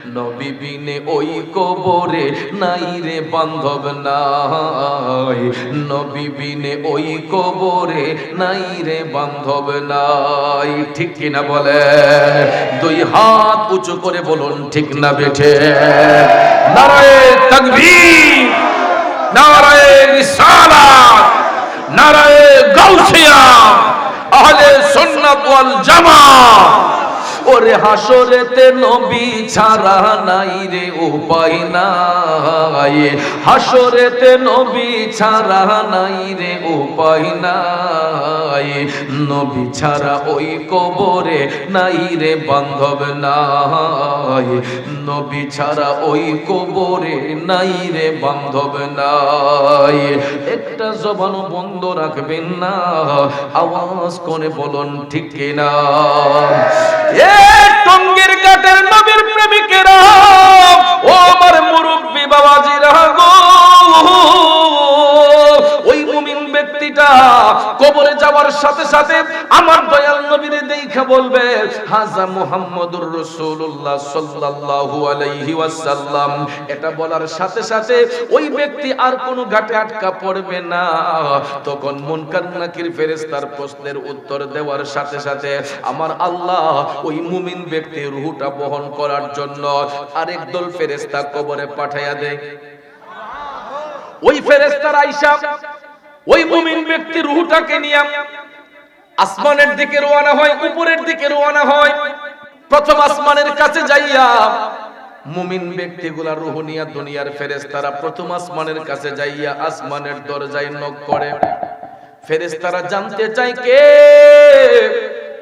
নবী বিনে ওই কবরে নাই রে বান্ধব নাই, নবী বিনে ওই কবরে নাই রে বান্ধব নাই। ঠিক কিনা বলেন? দুই হাত উঁচু করে বলুন ঠিক না বেঠে? নারায়ে তাকবীর, নারায়ে রিসালাত, নারায়ে গাউসিয়া, আহলে সুন্নাত ওয়াল জামাত। ওরে হাসরেতে নবী ছাড়া নাই রে উপায় নাই, হাসরেতে নবী ছাড়া নাই রে উপায় নাই, নবী ছাড়া ওই কবরে নাই রে বান্ধব নাই, নবী ছাড়া ওই কবরে নাই রে বান্ধব নাই। একটা জবান বন্ধ রাখবেন না, আওয়াজ করে বলুন ঠিক কিনা? টঙ্গীর ঘাটের নবীর প্রেমিকেরা, ও আমার মুরব্বী বাবাজিরা গো, ওই মুমিন ব্যক্তিটা কবরে যাওয়ার সাথে সাথে আমার দয়াল নবীর দেখা বলবে হাজা মুহাম্মদুর রাসূলুল্লাহ সাল্লাল্লাহু আলাইহি ওয়াসাল্লাম। এটা বলার সাথে সাথে ওই ব্যক্তি আর কোনো ঘাটে আটকা পড়বে না। তখন মুনকার নাকির ফেরেশতার প্রশ্নের উত্তর দেওয়ার সাথে সাথে আমার আল্লাহ ওই মুমিন ব্যক্তির রূহটা বহন করার জন্য আরেক দল ফেরেশতা কবরে পাঠাইয়া দেয়। ওই ফেরেশতার আয়েশা ওই মুমিন ব্যক্তির রূহটাকে নিয়ে আসমানের দিকে রওনা হয়, উপরের দিকে রওনা হয়। প্রথম আসমানের কাছে যাইয়া মুমিন ব্যক্তিগুলা রূহ নিয়া দুনিয়ার ফেরেশতারা প্রথম আসমানের কাছে যাইয়া আসমানের দরজায় নক করে। ফেরেশতারা জানতে চায় কে?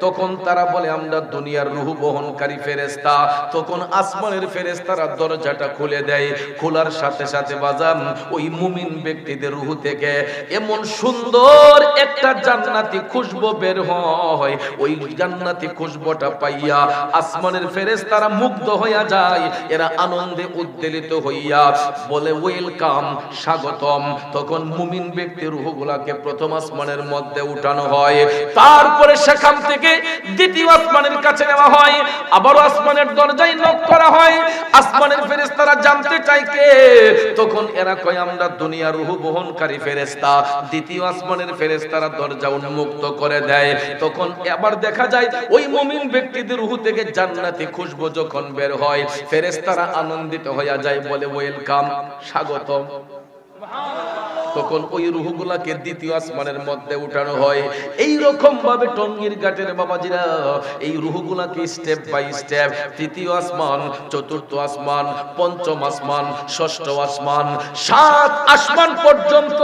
তখন তারা বলে আমরা দুনিয়ার রূহ বহনকারী ফেরেশতা। তখন আসমানের ফেরেশতারা দরজাটা খুলে দেয়। খোলার সাথে সাথে বাজান ওই মুমিন ব্যক্তিদের রূহ থেকে এমন সুন্দর একটা জান্নাতি খুশবু বের হয়। ওই জান্নাতি খুশবুটা পাইয়া আসমানের ফেরেশতারা মুগ্ধ হইয়া যায়। এরা আনন্দে উদ্বেলিত হইয়া বলে ওয়েলকাম, স্বাগতম। তখন মুমিন ব্যক্তির রূহগুলাকে প্রথম আসমানের মধ্যে উঠানো হয়। তারপরে সেখান থেকে দ্বিতীয় আসমানের কাছে নেওয়া হয়। আবারও আসমানের দরজায় নক করা হয়। আসমানের ফেরেশতারা জানতে চায় কে? তখন এরা কয় আমরা দুনিয়ার রূহ বহনকারী ফেরেশতা। দ্বিতীয় আসমানের ফেরেশতারা দরজা উন্মুক্ত করে দেয়। তখন আবার দেখা যায় ওই মুমিন ব্যক্তিদের রূহ থেকে জান্নাতি খুশবু যখন বের হয়, ফেরেশতারা আনন্দিত হয়ে যায়, বলে ওয়েলকাম, স্বাগতম। তখন ওই রূহগুলাকে দ্বিতীয় আসমানের মধ্যে উঠানো হয়। এই রকম ভাবে টঙ্গীর ঘাটের বাবাজিরা এই রূহগুলাকে স্টেপ বাই স্টেপ তৃতীয় আসমান, চতুর্থ আসমান, পঞ্চম আসমান, ষষ্ঠ আসমান, 7 আসমান পর্যন্ত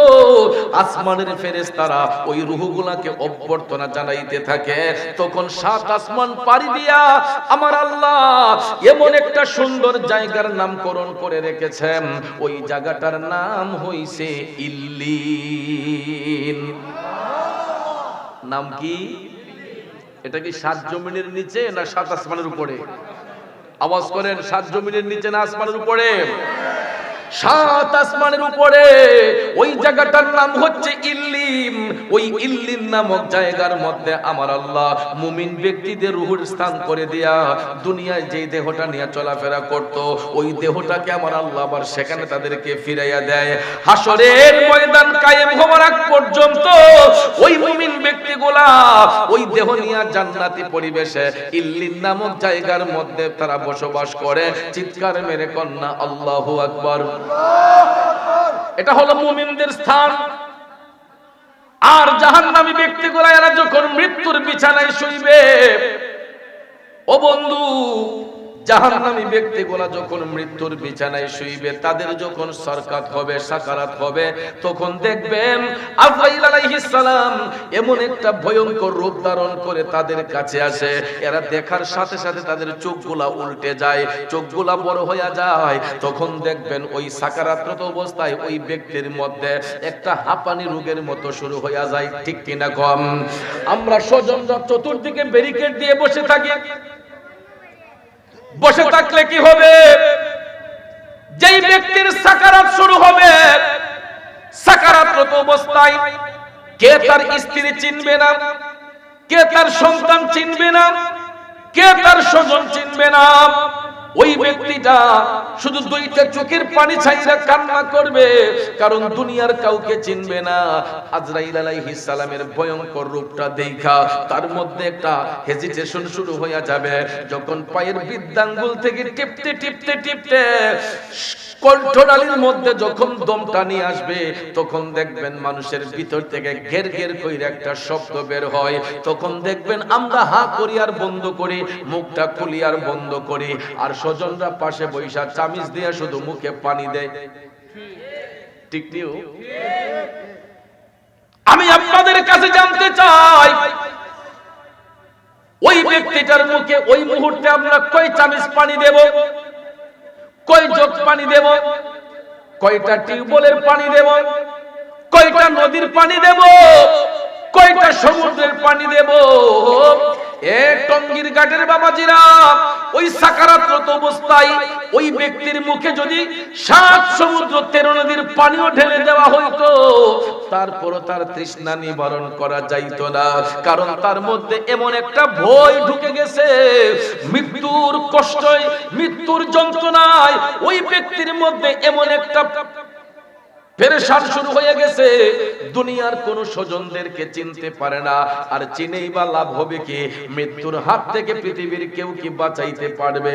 আসমানের ফেরেশতারা ওই রূহগুলাকে অভ্যর্থনা জানাইতে থাকে। তখন 7 আসমান পাড়ি দিয়া আমার আল্লাহ এমন একটা সুন্দর জায়গার নামকরণ করে রেখেছেন। ওই জায়গাটার নাম হইছে ইল্লিন। নাম কি? এটা কি 7 জমিনের নিচে না 7 আসমানের উপরে? আওয়াজ করেন, 7 জমিনের নিচে না আসমানের উপরে? 7 আসমানের উপরে। ওই জায়গাটার নাম হচ্ছে ইল্লিন। ওই ইল্লিন নামক জায়গার মধ্যে আমার আল্লাহ মুমিন ব্যক্তিদের রূহের স্থান করে দিয়া দুনিয়ায় যেই দেহটা নিয়ে চলাফেরা করত, ওই দেহটাকে আমার আল্লাহ আবার সেখানে তাদেরকে ফিরাইয়া দেয়। হাসরের ময়দান কায়েম হওয়ার আগ পর্যন্ত ওই মুমিন ব্যক্তিগুলা ওই দেহ নিয়ে জান্নাতি পরিবেশে ইল্লিন নামক জায়গার মধ্যে তারা বসবাস করে। চিৎকার মেরে কন্যা আল্লাহু আকবার। এটা হলো মুমিনদের স্থান। আর জাহান্নামী ব্যক্তিগুলা এরা যখন মৃত্যুর বিছানায় শুইবে, ও বন্ধু, জাহান্নামী ব্যক্তিগুলা যখন মৃত্যুর বিছানায় শুইবে, তাদের যখন সরকাত হবে, সাকারাত হবে, তখন দেখবেন আজরাইল আলাইহিস সালাম এমন একটা ভয়ঙ্কর রূপ ধারণ করে তাদের কাছে আসে। এরা দেখার সাথে সাথে তাদের চোখগুলা উল্টে যায়, চোখগুলা বড় হয়ে যায়। তখন দেখবেন ওই সাকারাতরত অবস্থায় ওই ব্যক্তির মধ্যে একটা হাঁপানি রোগের মতো শুরু হয়ে যায়। ঠিক কিনা কম? আমরা স্বজনরা চতুর্দিকে ব্যারিকেড দিয়ে বসে থাকি। বসে থাকলে কি হবে? যেই ব্যক্তির সাকারাত শুরু হবে, সাকারাতরত অবস্থায় কে তার স্ত্রী চিনবে না, কে তার সন্তান চিনবে না, কে তার স্বজন চিনবে না। ওই ব্যক্তিটা শুধু দুইটা চোখের পানি ছাইরা কান্না করবে, কারণ দুনিয়ার কাউকে চিনবে না। আজরাইল আলাইহিস সালামের ভয়ঙ্কর রূপটা দেখা তার মধ্যে একটা হেজিটেশন শুরু হয়ে যাবে। যখন পায়ের বৃদ্ধাঙ্গুল থেকে টিপতে টিপতে টিপতে কণ্ঠনালীর মধ্যে যখন দমটা নিয়ে আসবে, তখন দেখবেন মানুষের ভিতর থেকে ঘের ঘের কইরা একটা শব্দ বের হয়। তখন দেখবেন আমরা হা করি আর বন্ধ করি, মুখটা খুলি আর বন্ধ করি, আর স্বজনরা পাশে বৈশা চামিচ দিয়ে শুধু মুখে পানি দেয়। ঠিক নিও। আমি আপনাদের কাছে জানতে চাই, ওই ব্যক্তিটার মুখে ওই মুহূর্তে আমরা কয় চামিচ পানি দেব, কয় জগ পানি দেব, কয়টা টিউবওয়েলের পানি দেব, কয়টা নদীর পানি দেব, কয়টা সমুদ্রের পানি দেব? টঙ্গীর ঘাটের বাবাজিরা, ওই সাকারাতরত অবস্থায় ওই ব্যক্তির মুখে যদি 7 সমুদ্র 13 নদীর পানিও ঢেলে দেওয়া হইতো, তারপরও তার তৃষ্ণা নিবারণ করা যাইতো না। কারণ তার মধ্যে এমন একটা ভয় ঢুকে গেছে, মৃত্যুর কষ্টে, মৃত্যুর যন্ত্রণায় ওই ব্যক্তির মধ্যে এমন একটা পেরেশান শুরু হয়ে গেছে, দুনিয়ার কোন স্বজনদেরকে চিনতে পারে না। আর চিনেই বা লাভ হবে কি? মৃত্যুর হাত থেকে পৃথিবীর কেউ কি বাঁচাইতে পারবে?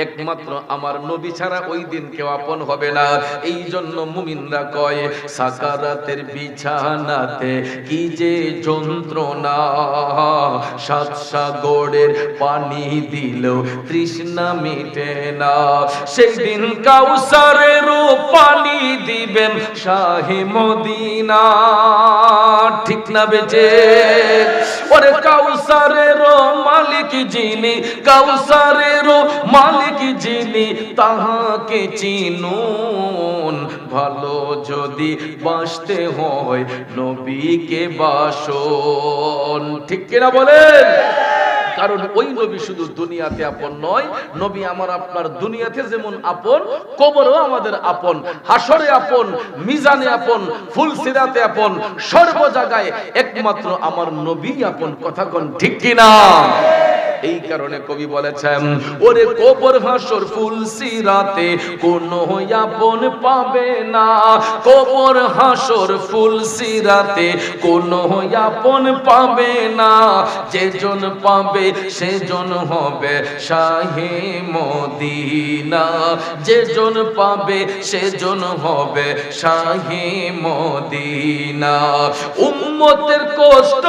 একমাত্র আমার নবী ছাড়া ওই দিন কেউ আপন হবে না। এই জন্য মুমিনরা কয়, সাকারাতের বিছানাতে কি যে যন্ত্রণা, 7 সাগরের পানি দিল তৃষ্ণা মিটে না। সেই দিন কাউসারের পানি দিবেন শাহে মদিনা। ঠিক না বেজে? ওরে কাউসারের মালিক যিনি, কাউসারের মালিক যিনি, তাহাকে চিনুন। ভালো যদি বাঁচতে হয় নবীকে বাসন। ঠিক কিনা বলেন? কারণ ওই নবী শুধু দুনিয়াতে আপন নয়, নবী আমার আপনার দুনিয়াতে যেমন আপন, কবরেও আমাদের আপন, হাসরে আপন, মিজানে আপন, ফুলসিরাতে আপন, সর্ব জায়গায় একমাত্র আমার নবী আপন। কথা কোন ঠিক কিনা? এই কারণে কবি বলেছেন, ওরে কবর হাসর ফুলসিরাতে কোনো আপন পাবে না, কবর হাসর ফুলসিরাতে কোনো আপন পাবে না। যেজন পাবে সেজন হবে শাহে মদিনা, যেজন পাবে সেজন হবে শাহে মদিনা। উম্মতের কষ্ট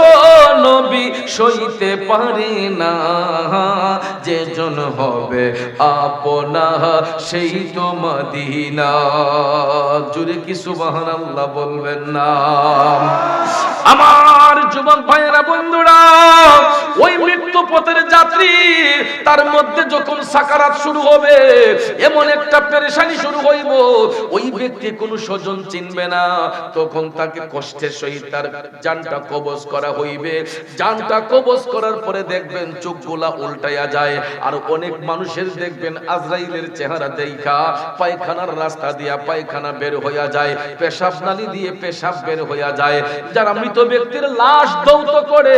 নবী সইতে পারে না, যেজন হবে আপনা সেই তো মদিনা। জুড়ে কি সুবহানাল্লাহ বলবেন না? আমার যুবক ভাইয়েরা, বন্ধুরা, ওই মৃত্যু পথের যাত্রী, তার মধ্যে যখন সাকারাত শুরু হবে, এমন একটা পেরেশানি শুরু হইব, ওই ব্যক্তি কোনো স্বজন চিনবে না। তখন তাকে কষ্টের সহিত তার জানটা কবজ করা হইবে। জানটা কবজ করার পরে দেখবেন চোখগুলা উল্টাইয়া যায়। আর অনেক মানুষের দেখবেন আজরাইলের চেহারা দেখা পায়খানার রাস্তা দিয়া পায়খানা বের হইয়া যায়, পেশাব নালী দিয়ে পেশাব বের হইয়া যায়। যারা মৃত ব্যক্তির লাশ দৌত করে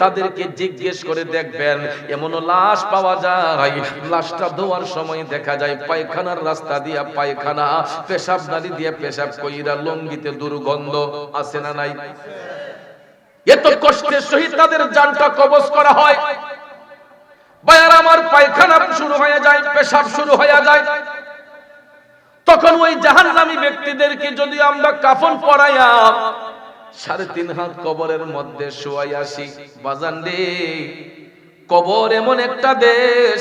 তাদেরকে জিজ্ঞেস করে দেখবেন, এমনও লাশ পাওয়া যায়, লাশটা ধোয়ার সময় দেখা যায় পায়খানার রাস্তা দিয়া পায়খানা, পেশাব নালী দিয়ে পেশাব কইরা লঙ্গিতে দুর্গন্ধ আছে না নাই? এত কষ্টের সহিত তাদের জানটা কবজ করা হয়। ভাইয়ার আমার, পায়খানা শুরু হয়ে যায়, পেশাব শুরু হয়ে যায়। তখন ওই জাহান্নামী ব্যক্তিদেরকে যদি আমরা কাফন পরাইয়া 3.5 হাত কবরের মধ্যে শোয়াই আসি, বাজান রে, কবর এমন একটা দেশ,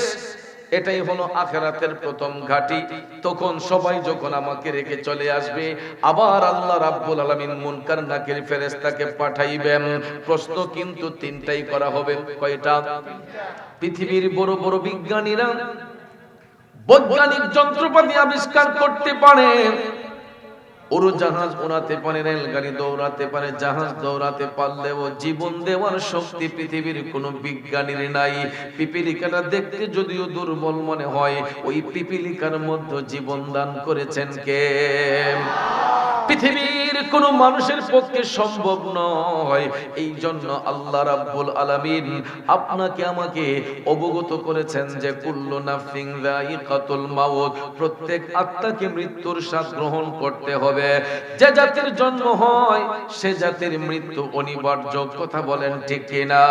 এটাই হলো আখিরাতের প্রথম ঘাঁটি। তখন সবাই যখন আমাকে রেখে চলে আসবে, আবার আল্লাহ রাব্বুল আলামিন মুনকার নাকির ফেরেশতাকে পাঠাইবেন। প্রশ্ন কিন্তু 3টাই করা হবে। কয়টা? পৃথিবীর বড় বড় বিজ্ঞানীরা বৈজ্ঞানিক যন্ত্রপাতি আবিষ্কার করতে পারে, উড়োজাহাজ উড়াতে পারে, রেলগাড়ি দৌড়াতে পারে, জাহাজ দৌড়াতে পারলেও জীবন দেওয়ার শক্তি পৃথিবীর কোনো বিজ্ঞানীর নাই। পিপিলিকাটা দেখতে যদিও দুর্বল মনে হয়, ওই পিপিলিকার মধ্যে জীবন দান করেছেন কে? পৃথিবীর পৃথিবীর কোনো মানুষের পক্ষে সম্ভব নয়। এই জন্য আল্লাহ রাব্বুল আলামিন আপনাকে আমাকে অবগত করেছেন যে কুল্লু নাফসিন যায়িকাতুল মাউত, প্রত্যেক আত্মাকে মৃত্যুর স্বাদ গ্রহণ করতে হবে। যে জাতির জন্ম হয় সে জাতির মৃত্যু অনিবার্য। কথা বলেন ঠিক কিনা?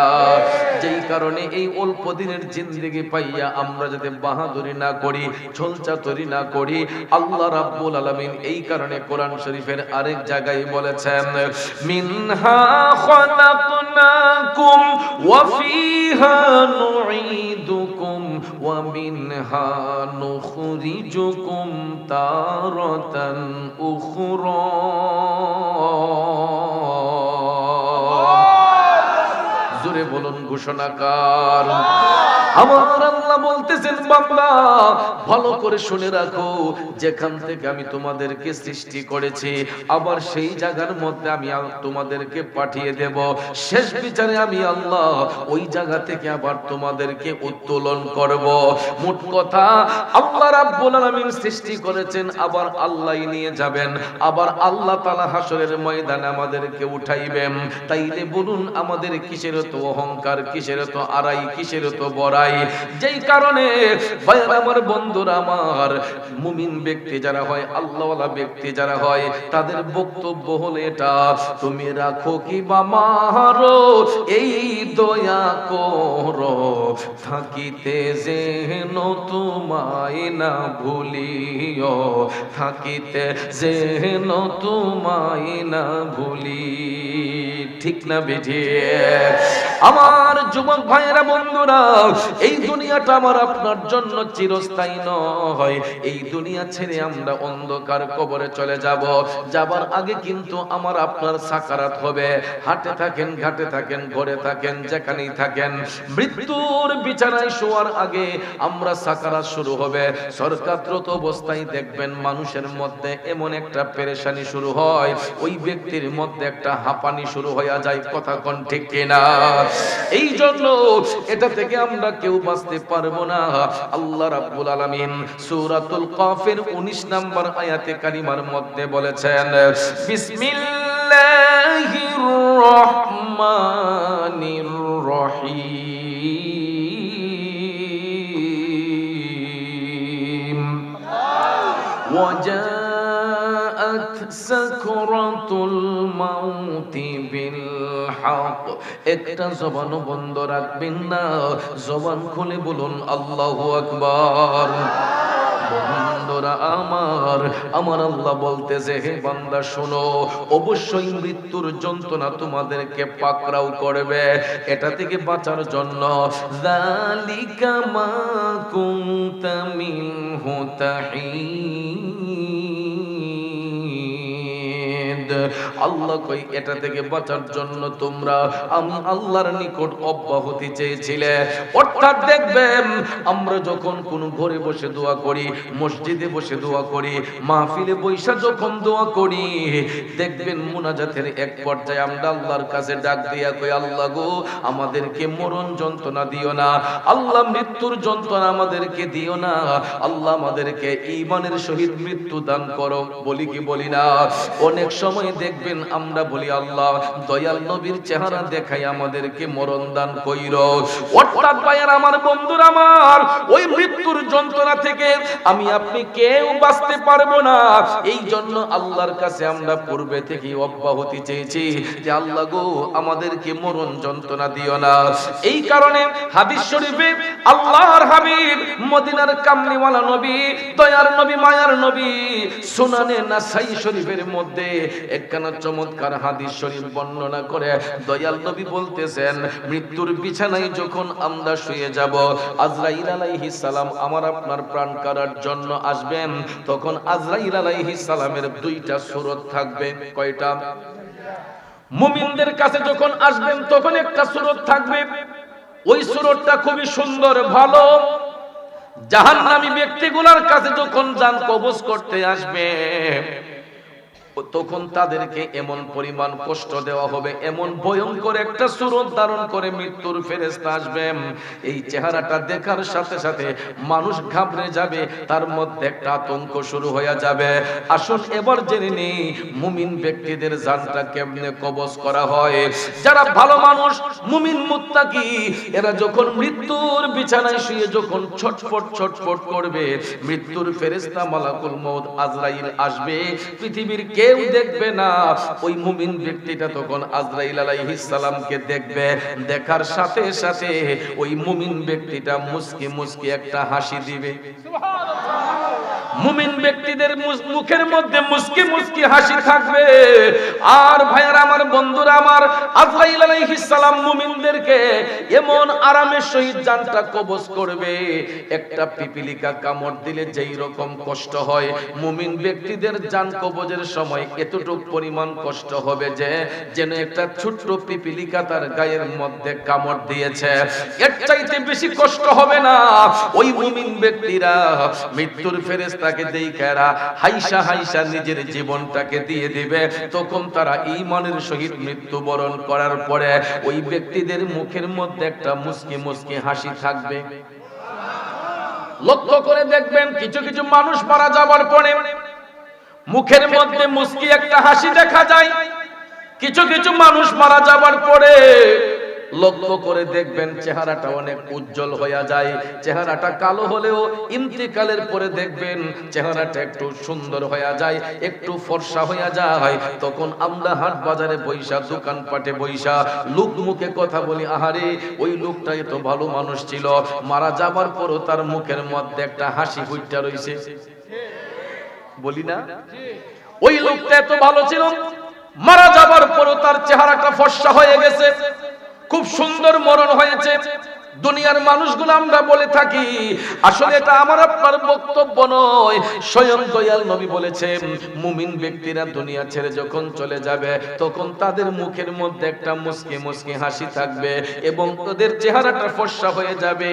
যেই কারণে এই অল্প দিনের জিন্দেগি পাইয়া আমরা যাতে বাহাদুরি না করি, ছলচাতুরি না করি, আল্লাহ রাব্বুল আলামিন এই কারণে কোরআন শরীফের আরেক জায়গায় বলেছেন মিনহা খালাকনাকুম ওয়া ফিহা নুঈদুকুম ওয়া মিনহা নুখরিজুকুম তারাতান উখরা। জোরে বলুন ঘোষণাকার। আমার আল্লাহ বলতেছেন বান্দা ভালো করে শুনে রাখো, যেখান থেকে আমি তোমাদেরকে সৃষ্টি করেছি আবার সেই জায়গার মধ্যে আমি তোমাদেরকে পাঠিয়ে দেব। শেষ বিচারে আমি আল্লাহ ওই জায়গা থেকে আবার তোমাদেরকে উত্তোলন করব। মোট কথা আল্লাহ রাব্বুল আলামিন সৃষ্টি করেছেন, আবার আল্লাহই নিয়ে যাবেন, আবার আল্লাহ তাআলা হাসরের ময়দানে আমাদেরকে উঠাইবেন। তাইলে বলুন আমাদের কিসের তো অহংকার, কিসের তো আড়াই, কিসের তো বড়াই? যেই কারণে ভাইরা আমার, বন্ধুরা আমার, মুমিন ব্যক্তি যারা হয়, আল্লাহওয়ালা ব্যক্তি যারা হয়, তাদের বক্তব্য হলো এটা, তুমি রাখো কি বা মারো এই দয়া করো, থাকিতে যেন তোমায় না ভুলিও, থাকিতে যেন তোমায় না ভুলি। ঠিক না বেঠে? আমার যুবক ভাইয়েরা, বন্ধুরা, এই দুনিয়াটা আমার আপনার জন্য চিরস্থায়ী নয়। এই দুনিয়া ছেড়ে আমরা অন্ধকার কবরে চলে যাব। যাবার আগে কিন্তু আমার আপনার সাকারাত হবে। হাটে থাকেন, ঘাটে থাকেন, ঘরে থাকেন, যেখানেই থাকেন, মৃত্যুর বিছানায় শোয়ার আগে আমরা সাকারাত শুরু হবে। সরকাররত অবস্থায় দেখবেন মানুষের মধ্যে এমন একটা পেরেশানি শুরু হয়, ওই ব্যক্তির মধ্যে একটা হাঁপানি শুরু হয়ে যায়। কথা কোন ঠিক কিনা? এই জন্য এটা থেকে আমরা কেউ বাঁচতে পারবো না। আল্লাহ রাব্বুল আলামিন সূরাতুল কাফের 19 নম্বর আয়াতে কারিমার মধ্যে বলেছেন বিসমিল্লাহির রহমানির রহিম ওয়াজাআত সাকরাতুল মাউতি বিল হক। একটা জবান বন্ধ রাখবেন না, জবান খুলে বলুন আল্লাহু আকবার। বন্ধুরা আমার, আমার আল্লাহ বলতেছে, হে বান্দা শোনো, অবশ্যই মৃত্যুর যন্ত্রণা তোমাদেরকে পাকড়াও করবে। এটা থেকে বাঁচার জন্য যালিকা মা কুনতা মিনহু তাহিদ। আল্লাহ কই এটা থেকে বাঁচার জন্য তোমরা আমি আল্লাহর নিকট অব্যাহতি চেয়েছিলে। অর্থাৎ দেখবেন আমরা যখন কোন ঘরে বসে দোয়া করি, মসজিদে বসে দোয়া করি, মাহফিলে বৈশা যখন দোয়া করি, দেখবেন মুনাজাতের এক পর্যায়ে আমরা আল্লাহর কাছে ডাক দিয়া কই, আল্লাহ গো আমাদেরকে মরণ যন্ত্রণা দিও না, আল্লাহ মৃত্যুর যন্ত্রণা আমাদেরকে দিও না, আল্লাহ আমাদেরকে ঈমানের সহিত মৃত্যু দান করো। বলি কি বলি না? অনেক সময় দেখবেন আমরা বলি আল্লাহ দয়াল নবীর চেহারা দেখাই আমাদেরকে মরণ দান কইরো। অর্থাৎ ভাইয়ার আমার, বন্ধুরা আমার, ওই মৃত্যুর যন্ত্রণা থেকে আমি আপনি কেউ বাঁচতে পারবো না। এই জন্য আল্লাহর কাছে আমরা পূর্বে থেকে অব্যাহতি চেয়েছি যে আল্লাহ গো আমাদেরকে মরণ যন্ত্রণা দিও না। এই কারণে হাদিস শরীফে আল্লাহর হাবিব মদিনার কামলিওয়ালা নবী, দয়ার নবী, মায়ার নবী, সুনানে নাসাই শরীফের মধ্যে একখানা চমৎকার হাদিস শরীফ বর্ণনা করে দয়াল নবী বলতেছেন, মৃত্যুর বিছানায় যখন আমরা শুয়ে যাব, আজরাইল আলাইহিস সালাম আমার আপনার প্রাণ কাড়ার জন্য আসবেন। তখন আজরাইল আলাইহিস সালামের দুইটা সূরত থাকবে। কয়টা? মুমিনদের কাছে যখন আসবেন তখন একটা সূরত থাকবে, ওই সূরতটা খুবই সুন্দর, ভালো। জাহান্নামী ব্যক্তিগুলোর কাছে যখন জান কবজ করতে আসবে, তখন তাদেরকে এমন পরিমাণ কষ্ট দেওয়া হবে, এমন ভয়ঙ্কর একটা সুরত ধারণ করে মৃত্যুর ফেরেশতা আসবে, এই চেহারাটা দেখার সাথে সাথে মানুষ ঘাবড়ে যাবে, তার মধ্যে একটা আতঙ্ক শুরু হয়ে যাবে। আসুন এবার জেনে নিই মুমিন ব্যক্তিদের জানটা কেমনে কবজ করা হয়। যারা ভালো মানুষ, মুমিন মুত্তাকি, এরা যখন মৃত্যুর বিছানায় শুয়ে যখন ছটফট ছটফট করবে, মৃত্যুর ফেরেশতা মালাকুল মউত আজরাইল আসবে, পৃথিবীর কেউ দেখবে না। ওই মুমিন ব্যক্তিটা তখন আজরাইল আলাইহিস সালামকে দেখবে, দেখার সাথে সাথে ওই মুমিন ব্যক্তিটা মুস্কি মুস্কি একটা হাসি দিবে। মুমিন ব্যক্তিদের মুখের মধ্যে মুস্কি মুস্কি হাসি থাকবে। আর ভাইয়ারা আমার, বন্ধুরা আমার, আজরাইল আলাইহিস সালাম মুমিনদেরকে এমন আরামের সহিত জানটা কবজ করবে, একটা পিপিলিকা কামড় দিলে যেই রকম কষ্ট হয়, মুমিন ব্যক্তিদের জান কবজের সময় এতটুক পরিমাণ কষ্ট হবে যে যেন একটা ছোট্ট পিপিলিকা তার গায়ের মধ্যে কামড় দিয়েছে, এর চাইতে বেশি কষ্ট হবে না। ওই মুমিন ব্যক্তিরা মৃত্যুর ফেরেশতাকে দেইখারা হাইসা হাইসা নিজের জীবনটাকে দিয়ে দিবে। তখন তারা ঈমানের সহিত মৃত্যুবরণ করার পরে ওই ব্যক্তিদের মুখের মধ্যে একটা মুস্কি মুস্কি হাসি থাকবে। লক্ষ্য করে দেখবেন কিছু কিছু মানুষ মারা যাবার পরে মুখের মধ্যে মুস্কি একটা হাসি দেখা যায়। কিছু কিছু মানুষ মারা যাবার পরে লক্ষ্য করে দেখবেন চেহারাটা অনেক উজ্জ্বল হয়ে যায়। চেহারাটা কালো হলেও ইন্তেকালের পরে দেখবেন চেহারাটা একটু সুন্দর হয়ে যায়, একটু ফর্সা হয়ে যায়। তখন আমরা হাট বাজারে বইসা, দোকানপাটে বইসা লোক মুখে কথা বলি, আহারে ওই লোকটা এত ভালো মানুষ ছিল, মারা যাবার পরও তার মুখের মধ্যে একটা হাসি ফুটে রইছে, বলি না? ওই লোকটা এত ভালো ছিল, মারা যাবার পরও তার চেহারাটা ফর্সা হয়ে গেছে, খুব সুন্দর মরণ হয়েছে। দুনিয়ার মানুষগুলো আমরা বলে থাকি, আসলে এটা আমার আপনার বক্তব্য নয়। স্বয়ং দয়াল নবী বলেছেন, মুমিন ব্যক্তিরা দুনিয়া ছেড়ে যখন চলে যাবে তখন তাদের মুখের মধ্যে একটা মুস্কি মুস্কি হাসি থাকবে এবং তাদের চেহারাটা ফর্সা হয়ে যাবে।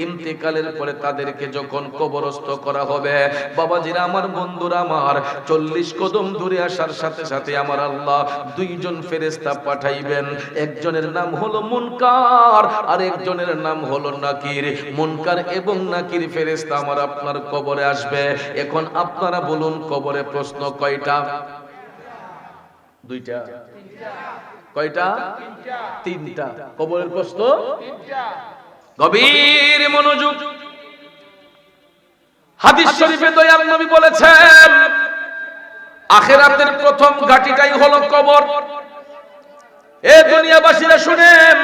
ইন্তেকালের পরে তাদেরকে যখন কবরস্থ করা হবে, বাবাজিরা আমার, বন্ধুরা আমার, 40 কদম দূরে আসার সাথে সাথে আমার আল্লাহ দুইজন ফেরেশতা পাঠাইবেন। একজনের নাম হলো মুনকার আর একজনের নাম হলো নাকির। মুনকার এবং নাকির ফেরেশতা আমার আপনার কবরে আসবে। এখন আপনারা বলুন, কবরে প্রশ্ন কয়টা? দুইটা? কয়টা? তিনটা। কবরের প্রশ্ন গভীর মনোযোগ। হাদিস শরীফে দয়াল নবী বলেছেন, আখিরাতের প্রথম ঘাঁটিটাই হলো কবর। এ দুনিয়াবাসীরা শুনেন,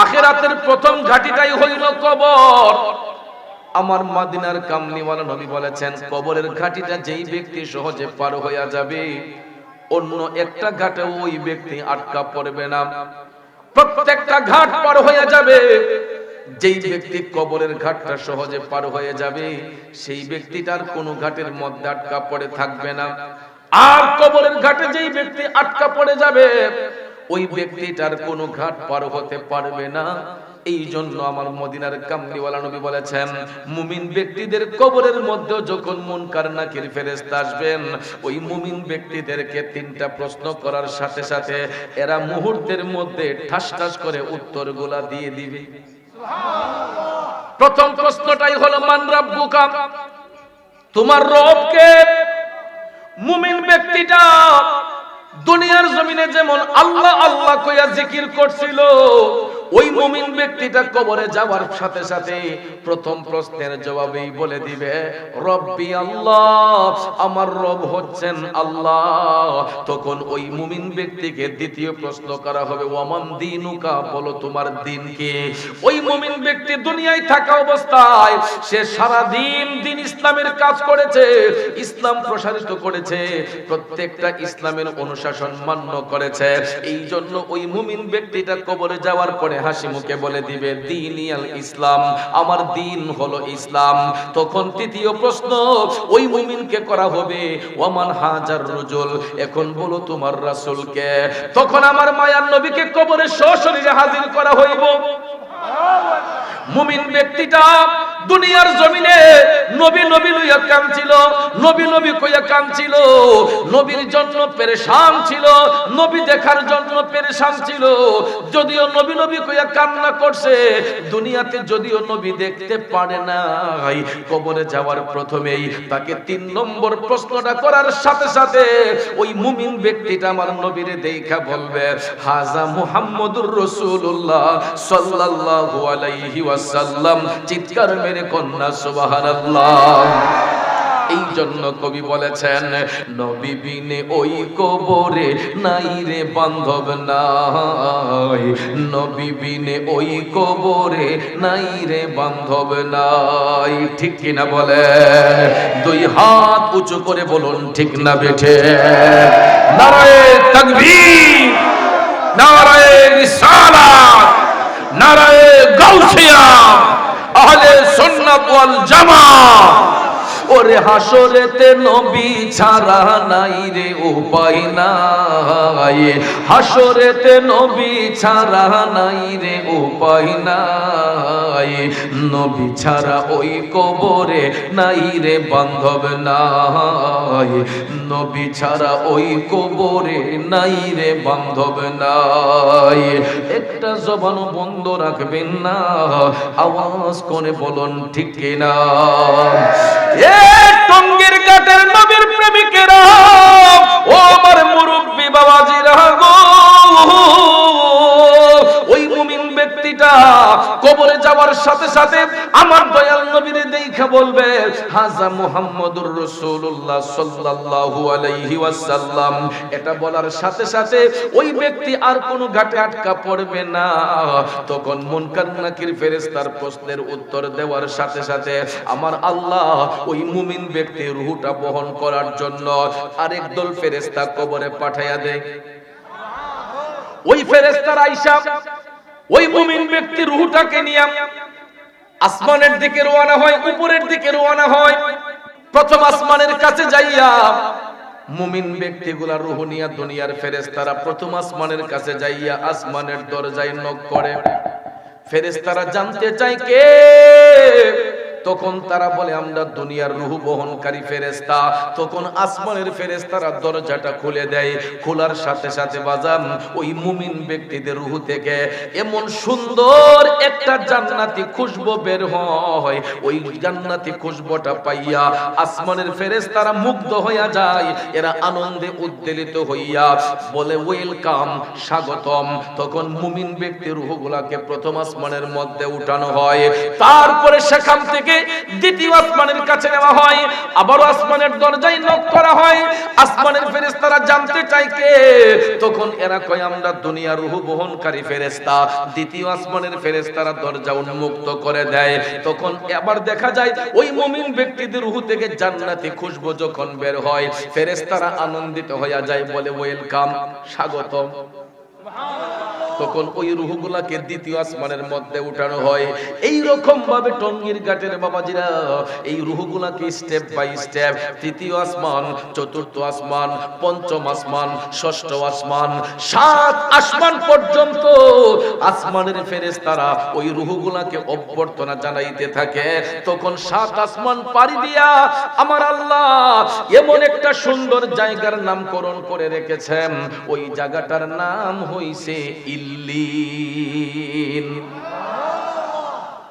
আখিরাতের প্রথম ঘাঁটিটাই হইল কবর। আমার মদিনার কামলিওয়ালা নবী বলেছেন, কবরের ঘাঁটিটা যেই ব্যক্তি সহজে পার হইয়া যাবে, অন্য একটা ঘাটে ওই ব্যক্তি আটকা পড়বে না। প্রত্যেকটা ঘাট পার হইয়া যাবে। যেই ব্যক্তি কবরের ঘাটটা সহজে পার হয়ে যাবে, সেই ব্যক্তিটার কোনো ঘাটের মধ্যে আটকা পড়ে থাকবে না। আর কবরের ঘাটে যেই ব্যক্তি আটকা পড়ে যাবে, ওই ব্যক্তিটার কোনো ঘাট পার হতে পারবে না। এই জন্য আমার মদিনার কামলিওয়ালা নবী বলেছেন, মুমিন ব্যক্তিদের কবরের মধ্যে যখন মুনকার নাকির ফেরেশতা আসবেন, ওই মুমিন ব্যক্তিদেরকে তিনটা প্রশ্ন করার সাথে সাথে এরা মুহূর্তের মধ্যে ঠাস ঠাস করে উত্তরগুলা দিয়ে দিবে। প্রথম প্রশ্নটাই হলো, মান রাব্বুকা, তোমার রব কে? মুমিন ব্যক্তিটা দুনিয়ার জমিনে যেমন আল্লাহ আল্লাহ কইয়া জিকির করছিল, ওই মুমিন ব্যক্তিটা কবরে যাওয়ার সাথে সাথে প্রথম প্রশ্নের জবাবেই বলে দিবে, রব্বি আল্লাহ, আমার রব হচ্ছেন আল্লাহ। তখন ওই মুমিন ব্যক্তিকে দ্বিতীয় প্রশ্ন করা হবে, ওয়ামান দীনুকা, বলো তোমার দিন কি? ওই মুমিন ব্যক্তি দুনিয়ায় থাকা অবস্থায় সে সারা দিন ইসলামের কাজ করেছে, ইসলাম প্রসারিত করেছে, প্রত্যেকটা ইসলামের অনুশাসন মান্য করেছে। এই জন্য ওই মুমিন ব্যক্তিটা কবরে যাওয়ার পরে হাসি মুখে বলে দিবে, দীনিয়াল ইসলাম, আমার দিন হলো ইসলাম। তখন তৃতীয় প্রশ্ন ওই মুমিনকে করা হবে, ওয়ামান হাজার রুজুল, এখন বলো তোমার রাসূল কে? তখন আমার মায়ার নবীকে কবরে সশরীরে হাজির করা হইব। মুমিন ব্যক্তিটা দুনিয়ার জমিনে নবী নবী লইয়া কাঁদছিল, নবী নবী কইয়া কাঁদছিল, নবীর জন্য পেরেশান ছিল, নবী দেখার জন্য পেরেশান ছিল। যদিও নবী নবী কইয়া কান্না করছে, দুনিয়াতে যদিও নবী দেখতে পারে নাই, কবরে যাওয়ার প্রথমেই তাকে 3 নম্বর প্রশ্নটা করার সাথে সাথে ওই মুমিন ব্যক্তিটা আমার নবীরে দেখা বলবে, হাজা মুহাম্মদুর রাসূলুল্লাহ সাল্লাল্লাহু আলাইহি ওয়াসাল্লাম। চিৎকার মেরে কন্যা সুবহানাল্লাহ। এই জন্য কবি বলেছেন, নবী বিনে ওই কবরে নাই রে বান্ধব নাই, নবী বিনে ওই কবরে নাই রে বান্ধব নাই। ঠিক কিনা বলেন? 2 হাত উঁচু করে বলুন ঠিক না বেঠে? নারায়ে তাকবীর, নারায়ে রিসালাত, নারায়ে গাউসিয়া, আহলে সুন্নাত ওয়াল জামাত। ওরে হাসরেতে নবী ছাড়া নাই রে উপায় নাই, হাসরেতে নবী ছাড়া নাই রে উপায় নাই, নবী ছাড়া ওই কবরে নাই রে বান্ধব নাই, নবী ছাড়া ওই কবরে নাই রে বান্ধব নাই। একটা জবান বন্ধ রাখবেন না, আওয়াজ করে বলুন ঠিক কিনা? টঙ্গীর ঘাটের নবীর প্রেমিকেরা, ও আমার মুরব্বি বাবাজিরা গো, ওই মুমিন ব্যক্তিটা কবরে যাওয়ার সাথে সাথে আমার দয়াল নবীরে দেখা বলবে, হাজা মুহাম্মদুর রাসূলুল্লাহ সাল্লাল্লাহু আলাইহি ওয়াসাল্লাম। এটা বলার সাথে সাথে ওই ব্যক্তি আর কোনো ঘাটে আটকা পড়বে না। তখন মুনকার নাকির ফেরেশতার প্রশ্নের উত্তর দেওয়ার সাথে সাথে আমার আল্লাহ ওই মুমিন ব্যক্তির রূহটা বহন করার জন্য আরেক দল ফেরেশতা কবরে পাঠাইয়া দেয়। ওই ফেরেশতারা আয়েশা ওই মুমিন ব্যক্তির রূহটাকে নিয়ে আসমানের দিকে রওনা হয়, উপরের দিকে রওনা হয়। প্রথম আসমানের কাছে যাইয়া মুমিন ব্যক্তিগুলা রূহ নিয়া দুনিয়ার ফেরেশতারা প্রথম আসমানের কাছে যাইয়া আসমানের দরজায় নক করে। ফেরেশতারা জানতে চায় কে? তখন তারা বলে আমরা দুনিয়ার রূহ বহনকারী ফেরেশতা। তখন আসমানের ফেরেশতারা দরজাটা খুলে দেয়। খোলার সাথে সাথে বাজান ওই মুমিন ব্যক্তিদের রূহ থেকে এমন সুন্দর একটা জান্নাতি খুশবু বের হয়। ওই জান্নাতি খুশবুটা পাইয়া আসমানের ফেরেশতারা মুগ্ধ হইয়া যায়। এরা আনন্দে উদ্বেলিত হইয়া বলে ওয়েলকাম, স্বাগতম। তখন মুমিন ব্যক্তির রূহগুলাকে প্রথম আসমানের মধ্যে উঠানো হয়। তারপরে সেখান থেকে দ্বিতীয় আসমানের কাছে নেওয়া হয়। আবারও আসমানের দরজায় নক করা হয়। আসমানের ফেরেশতারা জানতে চায় কে? তখন এরা কয় আমরা দুনিয়ার রূহ বহনকারী ফেরেশতা। দ্বিতীয় আসমানের ফেরেশতারা দরজা উন্মুক্ত করে দেয়। তখন আবার দেখা যায় ওই মুমিন ব্যক্তিদের রূহ থেকে জান্নাতি খুশবু যখন বের হয়, ফেরেশতারা আনন্দিত হয়ে যায়, বলে ওয়েলকাম, স্বাগতম। তখন ওই রূহগুলাকে দ্বিতীয় আসমানের মধ্যে উঠানো হয়। এই রকম ভাবে টঙ্গীর ঘাটের বাবাজিরা এই রূহগুলাকে স্টেপ বাই স্টেপ তৃতীয় আসমান, চতুর্থ আসমান, পঞ্চম আসমান, ষষ্ঠ আসমান, 7 আসমান পর্যন্ত আসমানের ফেরেশতারা ওই রূহগুলাকে অভ্যর্থনা জানাইতে থাকে। তখন 7 আসমান পাড়ি দিয়া আমার আল্লাহ এমন একটা সুন্দর জায়গার নামকরণ করে রেখেছেন। ওই জায়গাটার নাম হইছে ইল্লিন।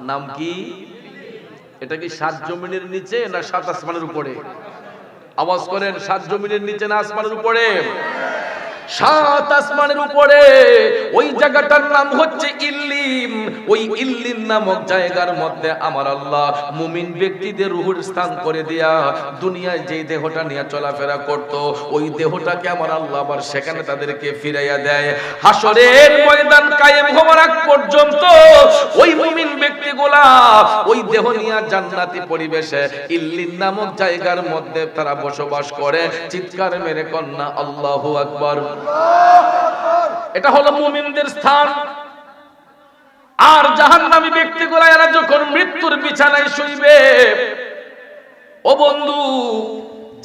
নাম কি? এটা কি 7 জমিনের নিচে না 7 আসমানের উপরে? আওয়াজ করেন, 7 জমিনের নিচে না আসমানের উপরে? 7 আসমানের উপরে। ওই জায়গাটার নাম হচ্ছে ইল্লিন। ওই ইল্লিন নামক জায়গার মধ্যে আমার আল্লাহ মুমিন ব্যক্তিদের রূহের স্থান করে দিয়া দুনিয়ায় যেই দেহটা নিয়ে চলাফেরা করত, ওই দেহটাকে আমার আল্লাহ আবার সেখানে তাদেরকে ফিরাইয়া দেয়। হাসরের ময়দান কায়েম হওয়ার আগ পর্যন্ত ওই মুমিন ব্যক্তিগুলা ওই দেহ নিয়ে জান্নাতি পরিবেশে ইল্লিন নামক জায়গার মধ্যে তারা বসবাস করে। চিৎকার মেরে কন্যা আল্লাহু আকবার। এটা হলো মুমিনদের স্থান। আর জাহান্নামী ব্যক্তিগুলা এরা যখন মৃত্যুর বিছানায় শুইবে, ও বন্ধু,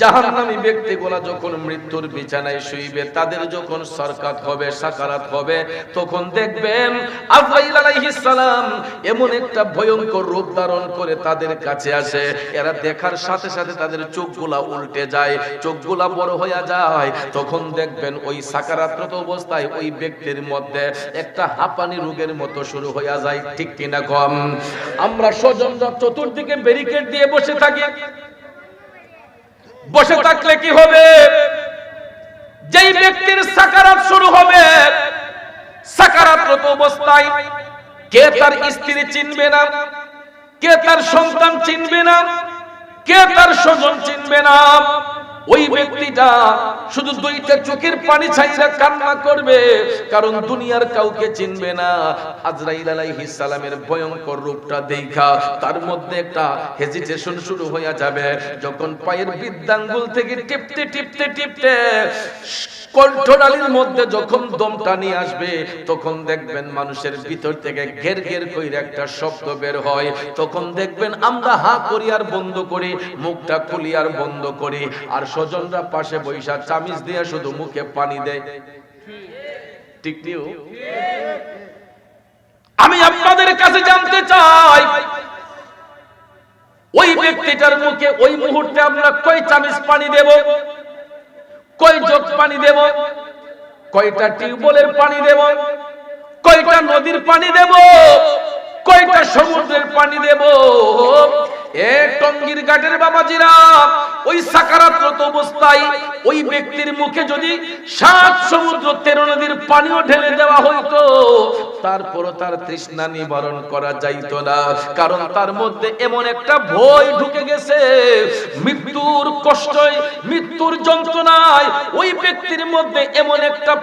জাহান্নামী ব্যক্তিগুলা যখন মৃত্যুর বিছানায় শুইবে, তাদের যখন সরকাত হবে, সাকারাত হবে, তখন দেখবেন আজরাইল আলাইহিস সালাম এমন একটা ভয়ঙ্কর রূপ ধারণ করে তাদের কাছে আসে। এরা দেখার সাথে সাথে তাদের চোখগুলা উল্টে যায়, চোখগুলা বড় হয়ে যায়। তখন দেখবেন ওই সাকারাতরত অবস্থায় ওই ব্যক্তির মধ্যে একটা হাঁপানি রোগের মতো শুরু হয়ে যায়। ঠিক কিনা কম? আমরা স্বজনরা চতুর্দিকে ব্যারিকেড দিয়ে বসে থাকি। বসে থাকলে কি হবে? যেই ব্যক্তির সাকারাত শুরু হবে, সাকারাতরত অবস্থায় কে তার স্ত্রী চিনবে না, কে তার সন্তান চিনবে না, কে তার স্বজন চিনবে না। ওই ব্যক্তিটা শুধু দুইটা চোখের পানি ছাইরা কান্না করবে, কারণ দুনিয়ার কাউকে চিনবে না। আজরাইল আলাইহিস সালামের ভয়ঙ্কর রূপটা দেখা তার মধ্যে একটা হেজিটেশন শুরু হয়ে যাবে। যখন পায়ের বৃদ্ধাঙ্গুল থেকে টিপতে টিপতে টিপতে কণ্ঠনালীর মধ্যে যখন দমটা নিয়ে আসবে, তখন দেখবেন মানুষের ভিতর থেকে ঘের ঘের কইরা একটা শব্দ বের হয়। তখন দেখবেন আমরা হা করি আর বন্ধ করি, মুখটা খুলি আর বন্ধ করি, আর স্বজনরা পাশে বৈশা চামিচ দিয়ে শুধু মুখে পানি দেয়। ঠিক নিও? আমি আপনাদের কাছে জানতে চাই, ওই ব্যক্তিটার মুখে ওই মুহূর্তে আমরা কয় চামিচ পানি দেব, কয় জগ পানি দেব, কয়টা টিউবওয়েলের পানি দেব, কয়টা নদীর পানি দেব, কয়টা সমুদ্রের পানি দেব? টঙ্গীর ঘাটের বাবাজিরা, ওই সাকারাতরত অবস্থায় ওই ব্যক্তির মুখে যদি 7 সমুদ্র 13 নদীর পানিও ঢেলে দেওয়া হইতো, তারপরও তার তৃষ্ণা নিবারণ করা যাইতো না। কারণ তার মধ্যে এমন একটা ভয় ঢুকে গেছে, মৃত্যুর কষ্টই, মৃত্যুর যন্ত্রণায় ওই ব্যক্তির মধ্যে এমন একটা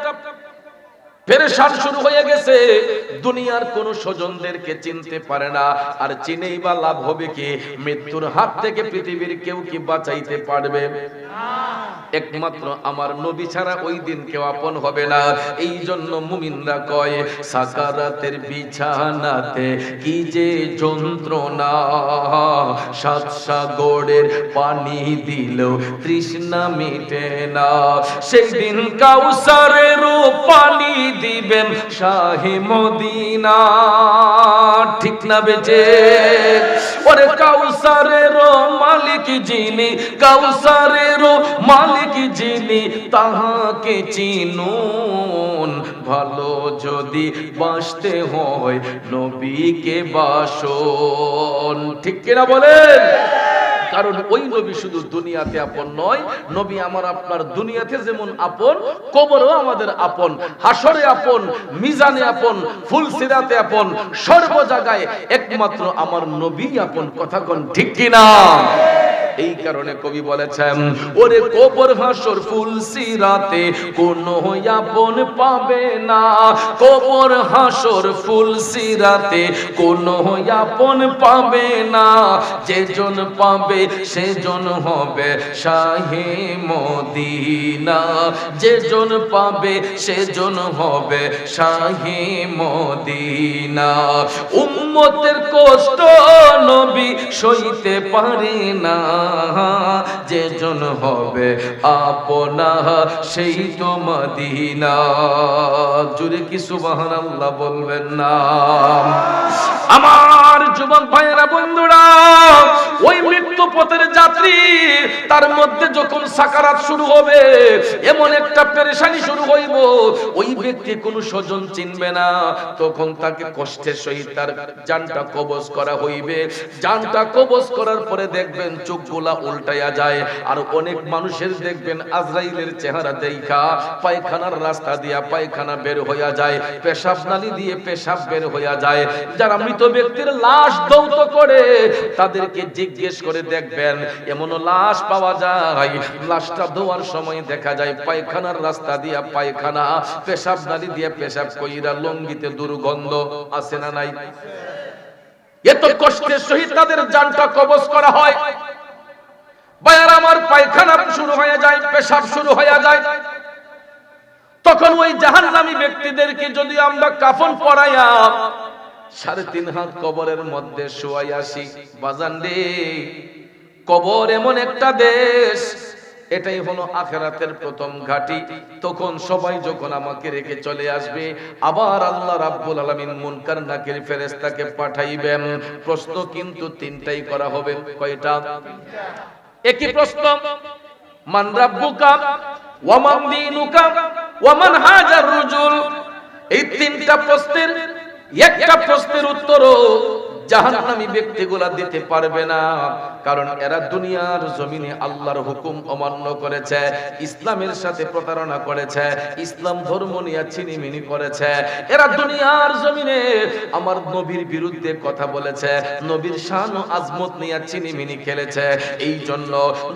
পেরেশান শুরু হয়ে গেছে, দুনিয়ার কোন স্বজনদেরকে চিনতে পারে না। আর চিনেই বা লাভ হবে কি? মৃত্যুর হাত থেকে পৃথিবীর কেউ কি বাঁচাইতে পারবে? একমাত্র আমার নবী ছাড়া ওই দিন কেউ আপন হবে না। এই জন্য মুমিনরা কয়, সাকারাতের বিছানাতে কি যে যন্ত্রণা, 7 সাগরের পানি দিলেও তৃষ্ণা মিটে না। সেই দিন কাউসারের পানি দিবেন শাহে মদিনা। ঠিক না বেজে? ওরে কাউসারের মালিক যিনি, কাউসারের মালিক যিনি, তাহাকে চিনুন। ভালো যদি বাসতে হয় নবীকে বাসন। ঠিক কিনা বলেন? কারণ ওই নবী শুধু দুনিয়াতে আপন নয়, নবী আমার আপনার দুনিয়াতে যেমন আপন, কবরেও আমাদের আপন, হাসরে আপন, মিজানে আপন, ফুলসিরাতে আপন, সর্ব জায়গায় একমাত্র আমার নবী আপন। কথা কোন ঠিক কিনা? এই কারণে কবি বলেছেন, ওরে কবর হাসর ফুলসিরাতে কোনো আপন পাবে না, কবর হাসর ফুলসিরাতে কোনো আপন পাবে না। যেজন পাবে সেজন হবে শাহে মদিনা, যেজন পাবে সেজন হবে শাহে মদিনা। উম্মতের কষ্ট নবী সইতে পারে না, যেজন হবে আপনা সেই তো মদিনা। জুড়ে কি সুবহানাল্লাহ বলবেন না? আমার যুবক ভাইয়েরা, বন্ধুরা, ওই মৃত্যু পথের যাত্রী, তার মধ্যে যখন সাকারাত শুরু হবে, এমন একটা পেরেশানি শুরু হইব, ওই ব্যক্তি কোন স্বজন চিনবে না। তখন তাকে কষ্টের সহিত তার জানটা কবজ করা হইবে। জানটা কবজ করার পরে দেখবেন চোখগুলা উল্টাইয়া যায়। আর অনেক মানুষের দেখবেন আজরাইলের চেহারা দেখা পায়খানার রাস্তা দিয়া পায়খানা বের হইয়া যায়, পেশাব নালী দিয়ে পেশাব বের হইয়া যায়। যারা মৃত ব্যক্তির লাশ দৌত করে তাদেরকে জিজ্ঞেস করে দেখবেন, এমন লাশ পাওয়া যায়, লাশটা ধোয়ার সময় দেখা যায় পায়খানার রাস্তা দিয়া পায়খানা, পেশাব নালী দিয়ে পেশাব কইরা লঙ্গিতে দুর্গন্ধ আছে না নাই? এত কষ্টের সহিত তাদের জানটা কবজ করা হয়। ভাইয়ারা আমার, পায়খানা শুরু হয়ে যায়, পেশাব শুরু হয়ে যায়। তখন ওই জাহান্নামী ব্যক্তিদেরকে যদি আমরা কাফন পরাইয়া 3.5 হাত কবরের মধ্যে শোয়াই আসি, বাজান রে, কবর এমন একটা দেশ, এটাই হলো আখিরাতের প্রথম ঘাঁটি। তখন সবাই যখন আমাকে রেখে চলে আসবে, আবার আল্লাহ রাব্বুল আলামিন মুনকার নাকির ফেরেশতাকে পাঠাইবেন। প্রশ্ন কিন্তু তিনটাই করা হবে। কয়টা? একই প্রশ্ন, মান রাব্বুকা ওয়া মান দীনুকা ওয়া মান হাজার রুজুল। এই তিনটা প্রশ্নের একটা প্রশ্নের উত্তরও জাহান্নামী ব্যক্তিগুলা দিতে পারবে না, কারণ এরা দুনিয়ার জমিনে আল্লাহর হুকুম অমান্য করেছে, ইসলামের সাথে প্রতারণা করেছে, ইসলাম ধর্ম নিয়ে ছিনিমিনি করেছে। এরা দুনিয়ার জমিনে আমার নবীর বিরুদ্ধে কথা বলেছে, নবীর শান ও আজমত নিয়ে ছিনিমিনি খেলেছে। এই জন্য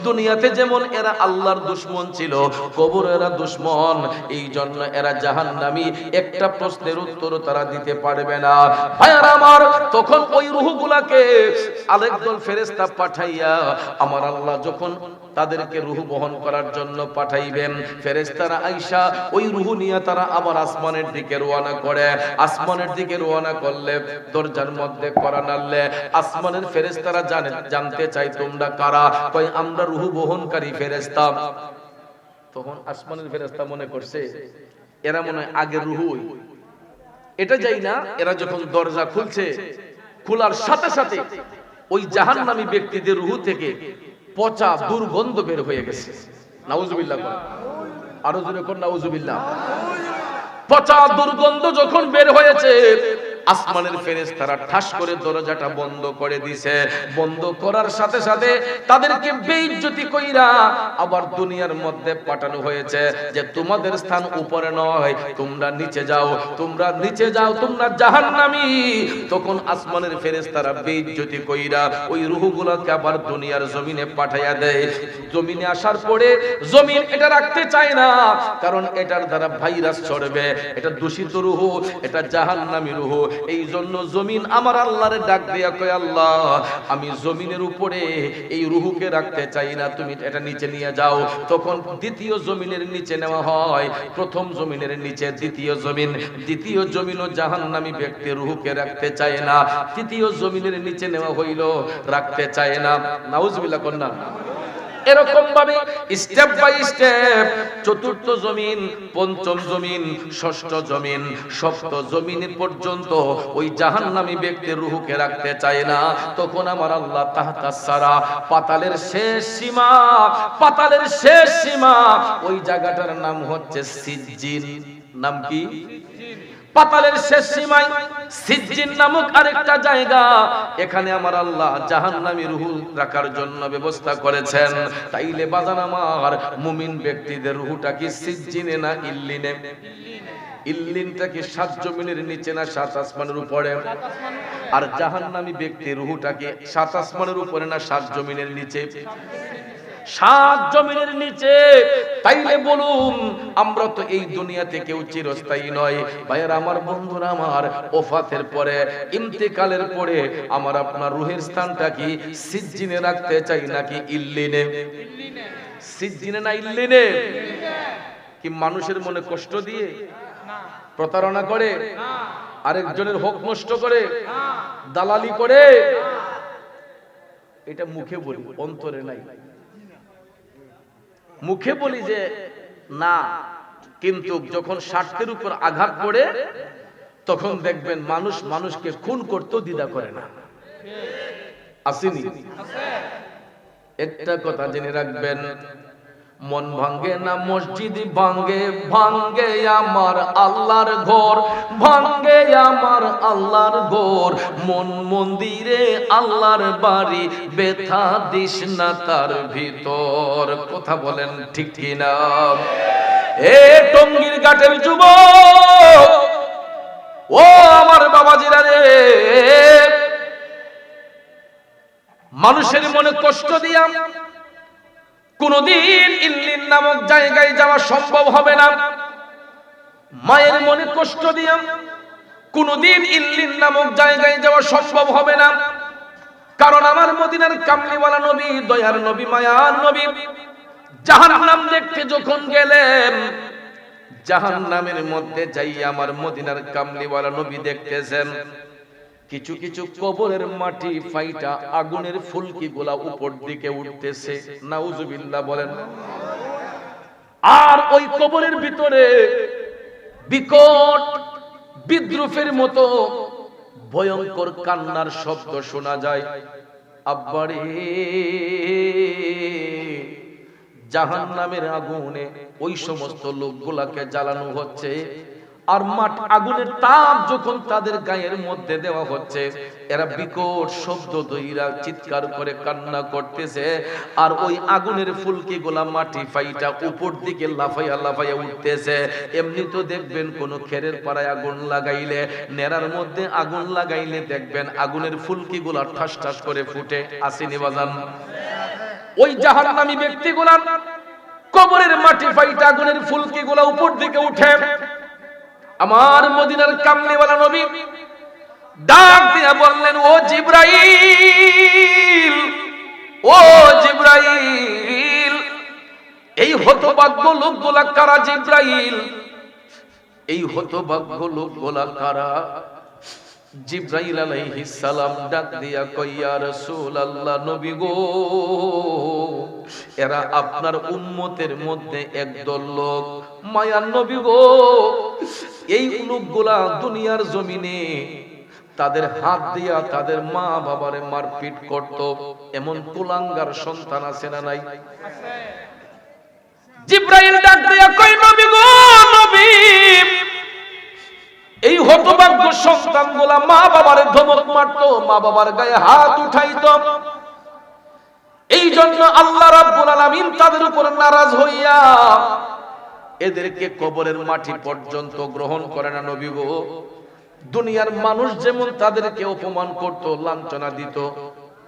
দুনিয়াতে যেমন এরা আল্লাহর দুশমন ছিল, কবরে এরা দুশমন। এই জন্য এরা জাহান্নামী। একটা প্রশ্নের উত্তর তারা দিতে পারবে না। ভাইরা আমার, তখন ওই রূহগুলাকে আরেকদল ফেরেশতা পাঠাইয়া আমার আল্লাহ যখন তাদেরকে রূহ বহন করার জন্য পাঠাইবেন, ফেরেশতারা আইসা ওই রূহ নিয়ে তারা আবার আসমানের দিকে রওনা করে। আসমানের দিকে রওনা করলে দরজার মধ্যে কড়া নাড়লে আসমানের ফেরেশতারা জানতে চাই তোমরা কারা? কই আমরা রূহ বহনকারী ফেরেশতা। তখন আসমানের ফেরেশতা মনে করছে এরা মনে হয় আগে রূহই, এটা যাই না। এরা যখন দরজা খুলছে, খোলার সাথে সাথে ওই জাহান্নামী ব্যক্তিদের রূহ থেকে পচা দুর্গন্ধ বের হয়ে গেছে। নাউজুবিল্লাহ। আরো জোরে কোন নাউজুবিল্লাহ। পচা দুর্গন্ধ যখন বের হয়েছে, আসমানের ফেরেশতারা ঠাস করে দরজাটা বন্ধ করে দিয়েছে। বন্ধ করার সাথে সাথে তাদেরকে বেইজ্জতি কইরা আবার দুনিয়ার মধ্যে পাঠানো হয়েছে যে তোমাদের স্থান উপরে নয়, তোমরা নিচে যাও, তোমরা নিচে যাও, তোমরা জাহান্নামী। তখন আসমানের ফেরেশতারা বেইজ্জতি কইরা ওই রূহগুলোকে আবার দুনিয়ার জমিনে পাঠাইয়া দেয়। জমিনে আসার পরে জমিন এটা রাখতে চায় না, কারণ এটার দ্বারা ভাইরাস ছড়বে, এটা দূষিত রূহ, এটা জাহান্নামী রূহ। এই জন্য জমিন আমার আল্লাহরে ডাক দিয়া কয়, আল্লাহ আমি জমিনের উপরে এই রূহকে রাখতে চাই না, তুমি এটা নিচে নিয়ে যাও। তখন দ্বিতীয় জমিনের নিচে নেওয়া হয়। প্রথম জমিনের নিচে দ্বিতীয় জমিন, দ্বিতীয় জমিনও জাহান্নামী ব্যক্তি রূহকে রাখতে চায় না, তৃতীয় জমিনের নিচে নেওয়া হইল, রাখতে চায় না। নাউজুবিল্লাহ কন্যা। এরকম ভাবে স্টেপ বাই স্টেপ চতুর্থ জমিন, পঞ্চম জমিন, ষষ্ঠ জমিন, সপ্তম জমিন পর্যন্ত ওই জাহান্নামী ব্যক্তির রূহকে রাখতে চায় না। তখন আমার আল্লাহ তাহতাস সারা, পাতালের শেষ সীমা, পাতালের শেষ সীমা, ওই জায়গাটার নাম হচ্ছে সিজ্জিন। নাম কি? পাতালের শেষ সীমায় সিজ্জিন নামক আরেকটা জায়গা, এখানে আমার আল্লাহ জাহান্নামী রূহ রাখার জন্য ব্যবস্থা করেছেন। তাইলে বাজান আমার, মুমিন ব্যক্তিদের রূহটা কি সিজ্জিনে না ইল্লিনে? ইল্লিনটা কি 7 জমিনের নিচে না 7 আসমানের উপরে? আর জাহান্নামী ব্যক্তির রূহটা কি 7 আসমানের উপরে না 7 জমিনের নিচে? 7 জমিনের নিচে। তাইলে বলুন, আমরা তো এই দুনিয়াতে কেউ চিরস্থায়ী নয়। ভাইয়েরা আমার, বন্ধুরা আমার, ওফাতের পরে, ইন্তেকালের পরে আমার আপনার রূহের স্থানটা কি সিজ্জিনে রাখতে চাই নাকি ইল্লিনে? সিজ্জিনে না ইল্লিনে? কি মানুষের মনে কষ্ট দিয়ে প্রতারণা করে, আরেকজনের হক নষ্ট করে, দালালি করে? এটা মুখে বলি, অন্তরে নাই। মুখে বলি যে না, কিন্তু যখন স্বার্থের উপর আঘাত পড়ে তখন দেখবেন মানুষ মানুষকে খুন করতেও দ্বিধা করে না। আসেনি? একটা কথা জেনে রাখবেন, মন ভাঙ্গে না মসজিদ ভাঙ্গে, ভাঙ্গে আমার আল্লাহর ঘর, ভাঙ্গে আমার আল্লাহর ঘর। মন মন্দিরে আল্লাহর বাড়ি, ব্যথা দিস না তার ভিতর। কথা বলেন ঠিক কিনা? এ টঙ্গীর ঘাটের যুবক, ও আমার বাবাজিরা রে, মানুষের মনে কষ্ট দিয়া কোনদিন ইল্লিন নামক জায়গায় যাওয়া সম্ভব হবে না। মায়ের মনে কষ্ট দিয়া কোনদিন ইল্লিন নামক জায়গায় যাওয়া সম্ভব হবে না। কারণ আমার মদিনার কামলিওয়ালা নবী, দয়ার নবী, মায়ার নবী জাহান্নাম দেখতে যখন গেলেন, জাহান্নামের মধ্যে যাই আমার মদিনার কামলিওয়ালা নবী দেখতেছেন কিছু কিছু কবরের মাটি ফাইটা আগুনের ফুলকি গোলা উপর দিকে উঠতেছে। নাউজুবিল্লাহ বলেন। আর ওই কবরের ভিতরে বিকট বিদ্রুপের মতো ভয়ঙ্কর কান্নার শব্দ শোনা যায়। আব্বারে, জাহান্নামের আগুনে ওই সমস্ত লোকগুলাকে জ্বালানো হচ্ছে, আর আগুনের তাপ যখন তাদের গায়ের মধ্যে দেওয়া হচ্ছে, এরা বিকট শব্দ দইরা চিৎকার করে কান্না করতেছে। আর ওই আগুনের ফুলকি গোলা মাটি ফাইটা উপর দিকে লাফাইয়া লাফাইয়া উঠতেছে। এমনি তো দেখবেন কোন খেরের পাড়ায় আগুন লাগাইলে, নেড়ার মধ্যে আগুন লাগাইলে দেখবেন আগুনের ফুলকি গোলা ঠাস ঠাস করে ফুটে, আসেনি বাজান? ওই জাহান্নামী ব্যক্তিগুলা কবরের মাটি ফাইটা আগুনের ফুলকি গোলা উপর দিকে উঠে। আমার মদিনার কামলিওয়ালা নবী ডাক দিয়া বললেন, ও জিবরাইল, ও জিবরাইল, এই হতভাগ্য লোকগুলা কারা? জিবরাইল, এই হতভাগ্য লোকগুলা কারা? জিবরাইল আলাইহিস সালাম ডাক দিয়া কই, ইয়া রাসূলুল্লাহ, নবী গো, এরা আপনার উম্মতের মধ্যে একদল লোক। মায়ার নবী গো, এই লোকগুলা দুনিয়ার জমিনে তাদের হাত দিয়া তাদের মা বাবারে মারপিট করত, এমন কুলাঙ্গার সন্তান আছে না নাই? জিবরাইল ডাক দিয়া কই, নবী গো, নবী, এই হতভাগ্য সন্তানগুলা মা বাবারে ধমক মারতো, মা বাবার গায়ে হাত উঠাইতো। এই জন্য আল্লাহ রাব্বুল আলামিন তাদের উপর নারাজ হইয়া এদেরকে কবরের মাটি পর্যন্ত গ্রহণ করে না। নবী গো, দুনিয়ার মানুষ যেমন তাদেরকে অপমান করত, লাঞ্ছনা দিত,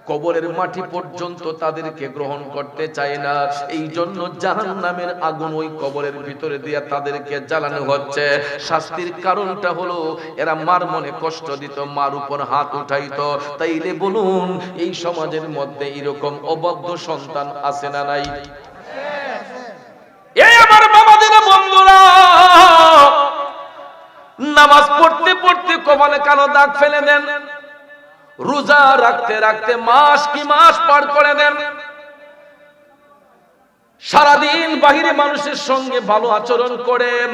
কবরের মাটি পর্যন্ত তাদেরকে গ্রহণ করতে চায় না। এই জন্য জাহান্নামের আগুন ওই কবরের ভিতরে দিয়া তাদেরকে জ্বালানো হচ্ছে। শাস্তির কারণটা হলো এরা মার মনে কষ্ট দিত, মার উপর হাত উঠাইতো। তাইলে বলুন, এই সমাজের মধ্যে এরকম অবাধ্য সন্তান আছে না নাই? এই আমার বাবাদের বন্ধুরা, নামাজ পড়তে পড়তে কপালে কালো দাগ ফেলে দেন, রোজা রাখতে রাখতে মাস কি মাস পার করে দেন, সারাদিন বাহিরে মানুষের সঙ্গে ভালো আচরণ করেন,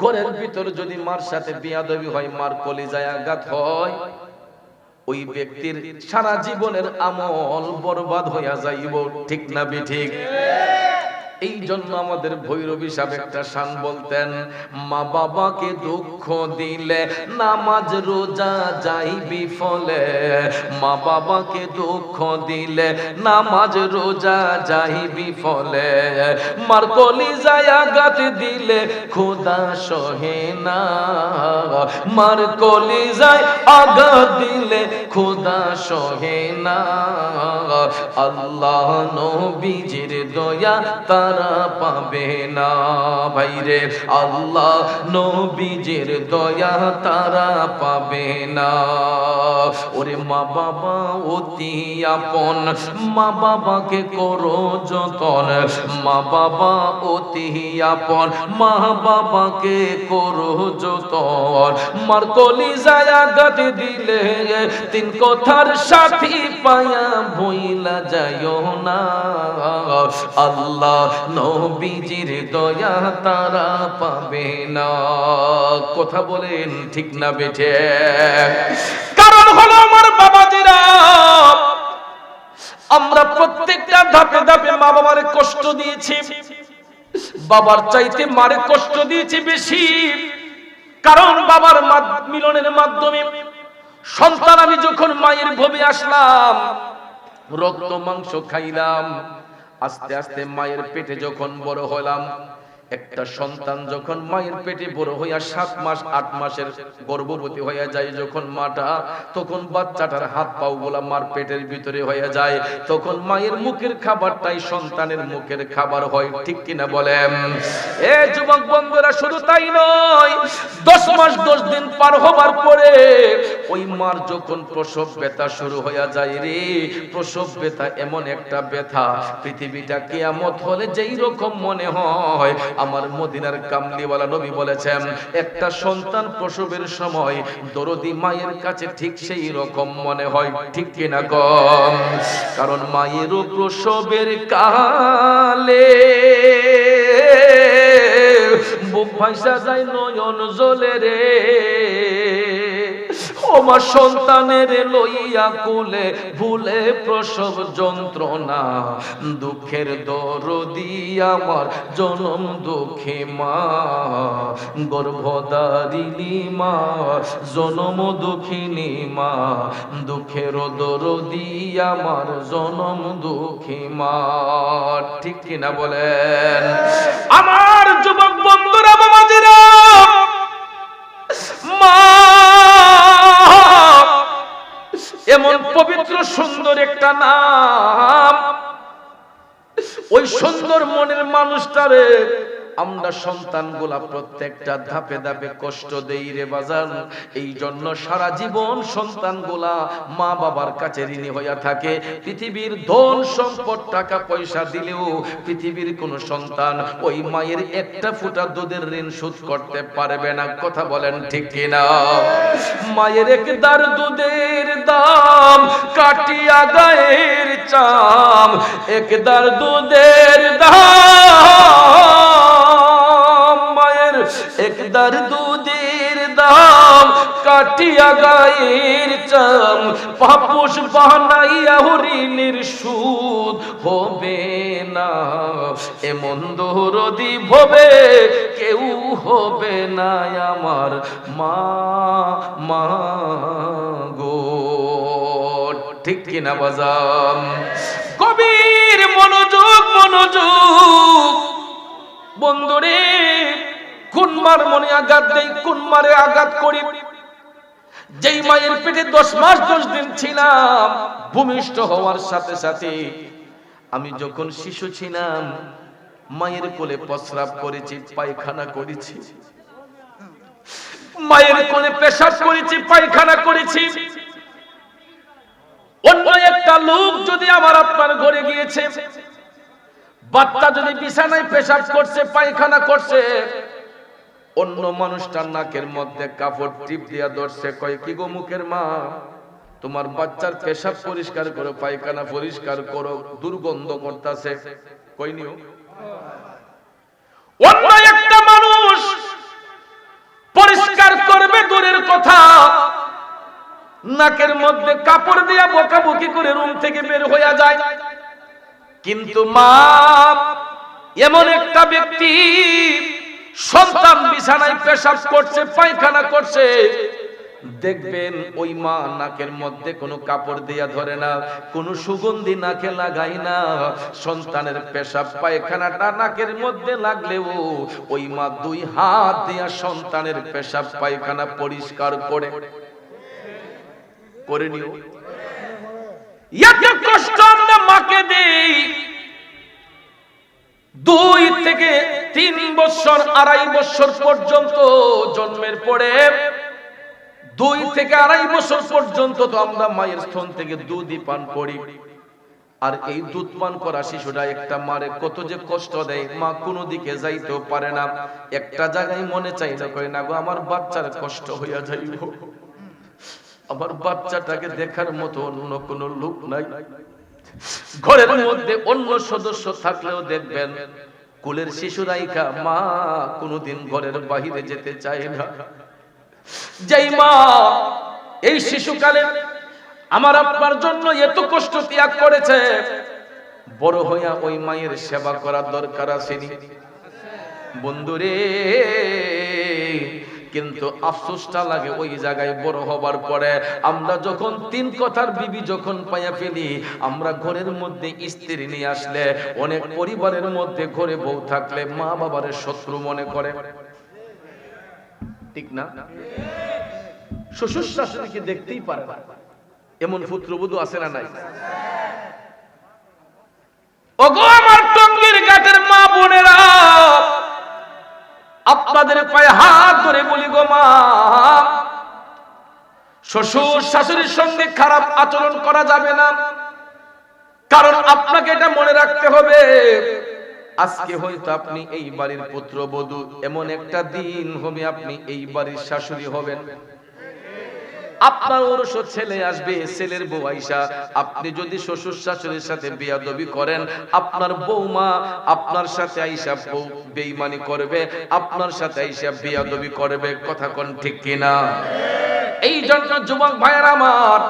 ঘরের ভিতর যদি মার সাথে বিয়াদবি হয়, মার কলিজায় আঘাত হয়, ওই ব্যক্তির সারা জীবনের আমল বরবাদ হইয়া যাইব। ঠিক না বেঠিক? এই জন্য আমাদের ভৈরবী সাহেব একটা শান বলতেন, মা বাবাকে দুঃখ দিলে নামাজ রোজা যাই বিফলে, মা বাবাকে দুঃখ দিলে নামাজ রোজা যাই বিফলে, মার কলিজায় আঘাত দিলে খোদা সহে না, মার কলিজায় আঘাত দিলে খোদা সহে না, আল্লাহ নবীজির দয়া তারা পাবে না। ভাইরে, আল্লাহ নবীজির দয়া তারা পাবে না। ওরে মা বাবা অতি আপন, মা বাবাকে করো যতন, মা বাবা অতি আপন, মা বাবাকে করো যতন, মার কলিজায় আঘাত দিলে তিন কথার সাথী পায়া ভইলা যাইও না, আল্লাহ নবীজির দয়া তারা পাবে না। কথা বলেন ঠিক না বেঠে? কারণ হলো আমার বাবাজিরা, আমরা প্রত্যেকটা ধাপে ধাপে মা বাবার কষ্ট দিয়েছি, বাবার চাইতে মারে কষ্ট দিয়েছি বেশি। কারণ বাবার মিলনের মাধ্যমে সন্তান আমি যখন মায়ের ভবে আসলাম, রক্ত মাংস খাইলাম, আস্তে আস্তে মায়ের পেটে যখন বড় হলাম, একটা সন্তান যখন মায়ের পেটে বড় হইয়া 7 মাস 8 মাসের গর্ভবতী হইয়া যায় যখন মাটা, তখন বাচ্চাটার হাত পাও গুলা মার পেটের ভিতরে হইয়া যায়, তখন মায়ের মুখের খাবারটাই সন্তানের মুখের খাবার হয়। ঠিক কিনা বলেন? এ যুবক বন্ধুরা, শুধু তাই নয়, 10 মাস 10 দিন পার হবার পরে ওই মার যখন প্রসব ব্যথা শুরু হইয়া যায়, রে প্রসব ব্যথা এমন একটা ব্যথা, পৃথিবীটা কিয়ামত হলে যেই রকম মনে হয়, আমার মদিনার কামলিওয়ালা নবী বলেছেন, একটা সন্তান প্রসবের সময় দরদি মায়ের কাছে ঠিক সেই রকম মনে হয়। ঠিক কিনা কম? কারণ মায়েরও প্রসবের কালে বুক ভাইসা যায় নয়ন জলে রে ও মা সন্তানের লইয়া কোলে ভুলে প্রসব যন্ত্রণা দুঃখের দরদি আমার জনম দুঃখী মা গর্ভধারিণী মা জনম দুঃখিনী মা দুঃখের দরদি আমার জনম দুঃখী মা ঠিক কিনা বলেন আমার যুবক বন্ধুরা বাবাজিরা মা এমন পবিত্র সুন্দর একটা নাম ওই সুন্দর মনের মানুষটারে আমরা সন্তানগুলা প্রত্যেকটা ধাপে ধাপে কষ্ট দেই রে বাজান এই জন্য সারা জীবন সন্তানগুলা মা বাবার কাছে ঋণী হইয়া থাকে পৃথিবীর ধন সম্পদ টাকা পয়সা দিলেও পৃথিবীর কোন সন্তান ওই মায়ের একটা ফোঁটা দুধের ঋণ শোধ করতে পারবে না কথা বলেন ঠিক কিনা মায়ের একদার দুধের দাম কাটিয়া গায়ের চাম একদার দুধের দাম মায়ের একদার দুধের দাম কাটিয়া গায়ের চাম পাপুষ বানাইয়া ঋণের সুদ হবে না এমন দরদি ভবে কেউ হবে না আমার মা মা গো ঠিক কিনা বাজাম কবির মনোযোগ মনোযোগ বন্ধুরে কোন মার মনে আঘাত দেই কোন মারে আঘাত করি যেই মায়ের পেটে 10 মাস 10 দিন ছিলাম ভূমিষ্ঠ হওয়ার সাথে সাথে আমি যখন শিশু ছিলাম মায়ের কোলে প্রস্রাব করেছি পায়খানা করেছি মায়ের কোলে পেশাব করেছি পায়খানা করেছি অন্য একটা লোক যদি আমার আপনার ঘরে গিয়েছে বাচ্চা যদি বিছানায় পেশাব করছে পায়খানা করছে অন্য মানুষটার নাকের মধ্যে কাপড় টিপ দিয়া ধরছে কয় কি গো মুখের মা তোমার বাচ্চার পেশাব পরিষ্কার করো পায়খানা পরিষ্কার করো দুর্গন্ধ করতেছে কইনিও অন্য একটা মানুষ পরিষ্কার করবে দূরের কথা নাকের মধ্যে কাপড় দিয়া বকাবকি করে রুম থেকে বের হয়ে যায় কিন্তু মা এমন একটা ব্যক্তি সন্তান বিছানায় পেশাব করছে পায়খানা করছে দেখবেন ওই মা নাকের মধ্যে কোনো কাপড় দিয়া ধরে না কোনো সুগন্ধি নাকে লাগায় না সন্তানের পেশাব পায়খানাটা নাকের মধ্যে লাগলেও ওই মা 2 হাত দিয়া সন্তানের পেশাব পায়খানা পরিষ্কার করে নিও এত কষ্ট আমরা মাকে দেই 2 থেকে 3 বছর 2.5 বছর পর্যন্ত জন্মের পরে 2 থেকে 2.5 বছর পর্যন্ত তো আমরা মায়ের স্তন থেকে দুধই পান করি আর এই দুধ পান করা শিশুরা একটা মারে কত যে কষ্ট দেয় মা কোনো দিকে যাইতেও পারে না একটা জায়গায় মনে চাইলে কয় না গো আমার বাচ্চার কষ্ট হইয়া যাইব আমার বাচ্চাটাকে দেখার মতো অন্য কোন লোক নাই ঘরের মধ্যে অন্য সদস্য থাকলেও দেখবেন কুলের শিশু রাইখা মা কোনোদিন ঘরের বাহিরে যেতে চায় না যেই মা এই শিশুকালে আমার আপনার জন্য এত কষ্ট ত্যাগ করেছে বড় হইয়া ওই মায়ের সেবা করার দরকার আছে বন্ধুরে কিন্তু আফসোসটা লাগে ওই জায়গায় বড় হবার পরে আমরা যখন 3 কথার বিবি যখন পাইয়া ফেলি আমরা ঘরের মধ্যে স্ত্রী নিয়ে আসলে অনেক পরিবারের মধ্যে ঘরে বউ থাকলে মা বাবার শত্রু মনে করে ঠিক না শ্বশুর শাশুড়িকে দেখতেই পারে না এমন পুত্রবধূ আছে না নাই ওগো আমার টঙ্গীর ঘাটের মা বোনেরা আপনাদের পায়ে হাত ধরে বলি গো মা শ্বশুর শাশুড়ির সঙ্গে খারাপ আচরণ করা যাবে না কারণ আপনাকে এটা মনে রাখতে হবে আজকে হয়তো আপনি এই বাড়ির পুত্রবধূ এমন একটা দিন হবে আপনি এই বাড়ির শাশুড়ি হবেন আপনার ওরস ছেলে আসবে, ছেলের বউ আইসা আপনি যদি শ্বশুর শাশুড়ির সাথে বেয়াদবি করেন, আপনার বৌমা আপনার সাথে আইসা বেঈমানি করবে, আপনার সাথে আইসা বেয়াদবি করবে। কথা কোন ঠিক কিনা? এই জন্য যুবক ভাইয়েরা আমার,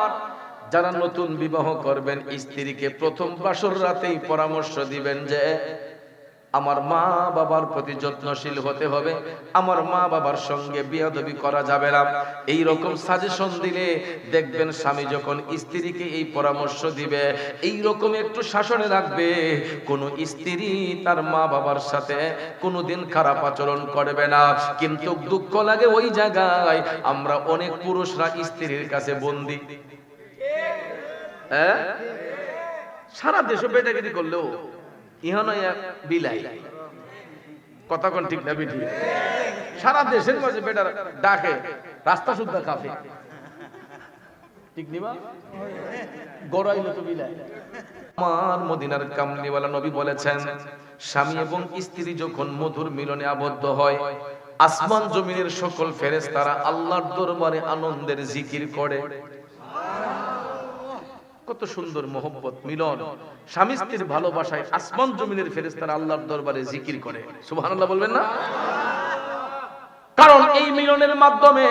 যারা নতুন বিবাহ করবেন, স্ত্রীকে প্রথম বাসর রাতেই পরামর্শ দিবেন যে আমার মা বাবার প্রতি যত্নশীল হতে হবে, আমার মা বাবার সঙ্গে বেয়াদবি করা যাবে না। এই রকম সাজেশন দিলে দেখবেন স্বামী যখন স্ত্রীকে এই পরামর্শ দিবে, এই রকম একটু শাসনে রাখবে, কোন স্ত্রী তার মা বাবার সাথে কোনোদিন খারাপ আচরণ করবে না। কিন্তু দুঃখ লাগে ওই জায়গায় আমরা অনেক পুরুষরা স্ত্রীর কাছে বন্দী। হ্যাঁ, সারা দেশে বেটাগিরি করলেও ইহানো বিলাই। কথা কোন ঠিক না বেটি? সারা দেশের মাঝে বেটার ডাকে, রাস্তা সুদ্ধা কাফে, ঠিক নিবা গড়াইলো তো বিলাই। আমার মদিনার কামলিওয়ালা নবী বলেছেন, স্বামী এবং স্ত্রী যখন মধুর মিলনে আবদ্ধ হয়, আসমান জমিনের সকল ফেরেশতারা আল্লাহর দরবারে আনন্দের জিকির করে। কত সুন্দর মোহব্বত মিলন, স্বামী স্ত্রীর ভালোবাসায় আসমান জমিনের ফেরেশতারা আল্লাহর দরবারে জিকির করে। সুবহানাল্লাহ বলবেন না? কারণ এই মিলনের মাধ্যমে,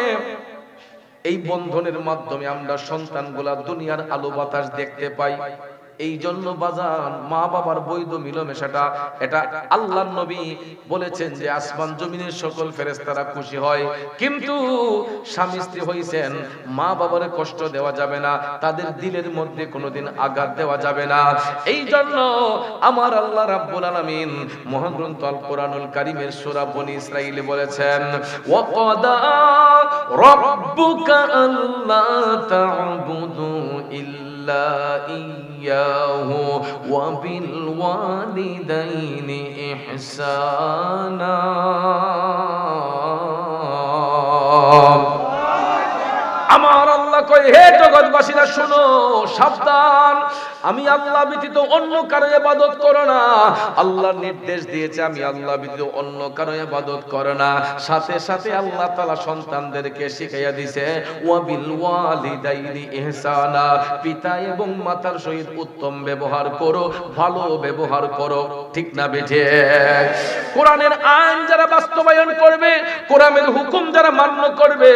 এই বন্ধনের মাধ্যমে আমরা সন্তানগুলা দুনিয়ার আলো বাতাস দেখতে পাই। এই জন্য বাজান, মা বাবার বৈধ মিলমেশাটা, এটা আল্লাহর নবী বলেছেন যে আসমান জমিনের সকল ফেরেশতারা খুশি হয়। কিন্তু স্বামী স্ত্রী হইছেন, মা বাবারে কষ্ট দেওয়া যাবে না, তাদের দিলের মধ্যে কোনোদিন আঘাত দেওয়া যাবে না। এই জন্য আমার আল্লাহ রাব্বুল আলামিন মহাগ্রন্থ আল কোরআনুল কারীমের সূরা বনী ইসরাঈলে বলেছেন, ওয়া ক্বাদা রাব্বুকা আল্লা তা'বুদু ইল্লা ইয়াহু ওয়া বিল ওয়ালিদাইনি ইহসানা। আমার আল্লাহ কয়, হে জগৎবাসীরা শোনো, সাবধান, আমি আল্লাহ ব্যতীত অন্য কারো ইবাদত করো না। আল্লাহর নির্দেশ দিয়েছে আমি আল্লাহ ব্যতীত অন্য কারো ইবাদত করো না। সাথে সাথে আল্লাহ তাআলা সন্তানদেরকে শিখাইয়া দিয়েছে, ওয়া বিল ওয়ালিদাইনি ইহসানা, পিতা এবং মাতার সহিত উত্তম ব্যবহার করো, ভালো ব্যবহার করো। ঠিক না বেঠে? কোরআনের আইন যারা বাস্তবায়ন করবে, কোরআনের হুকুম যারা মান্য করবে,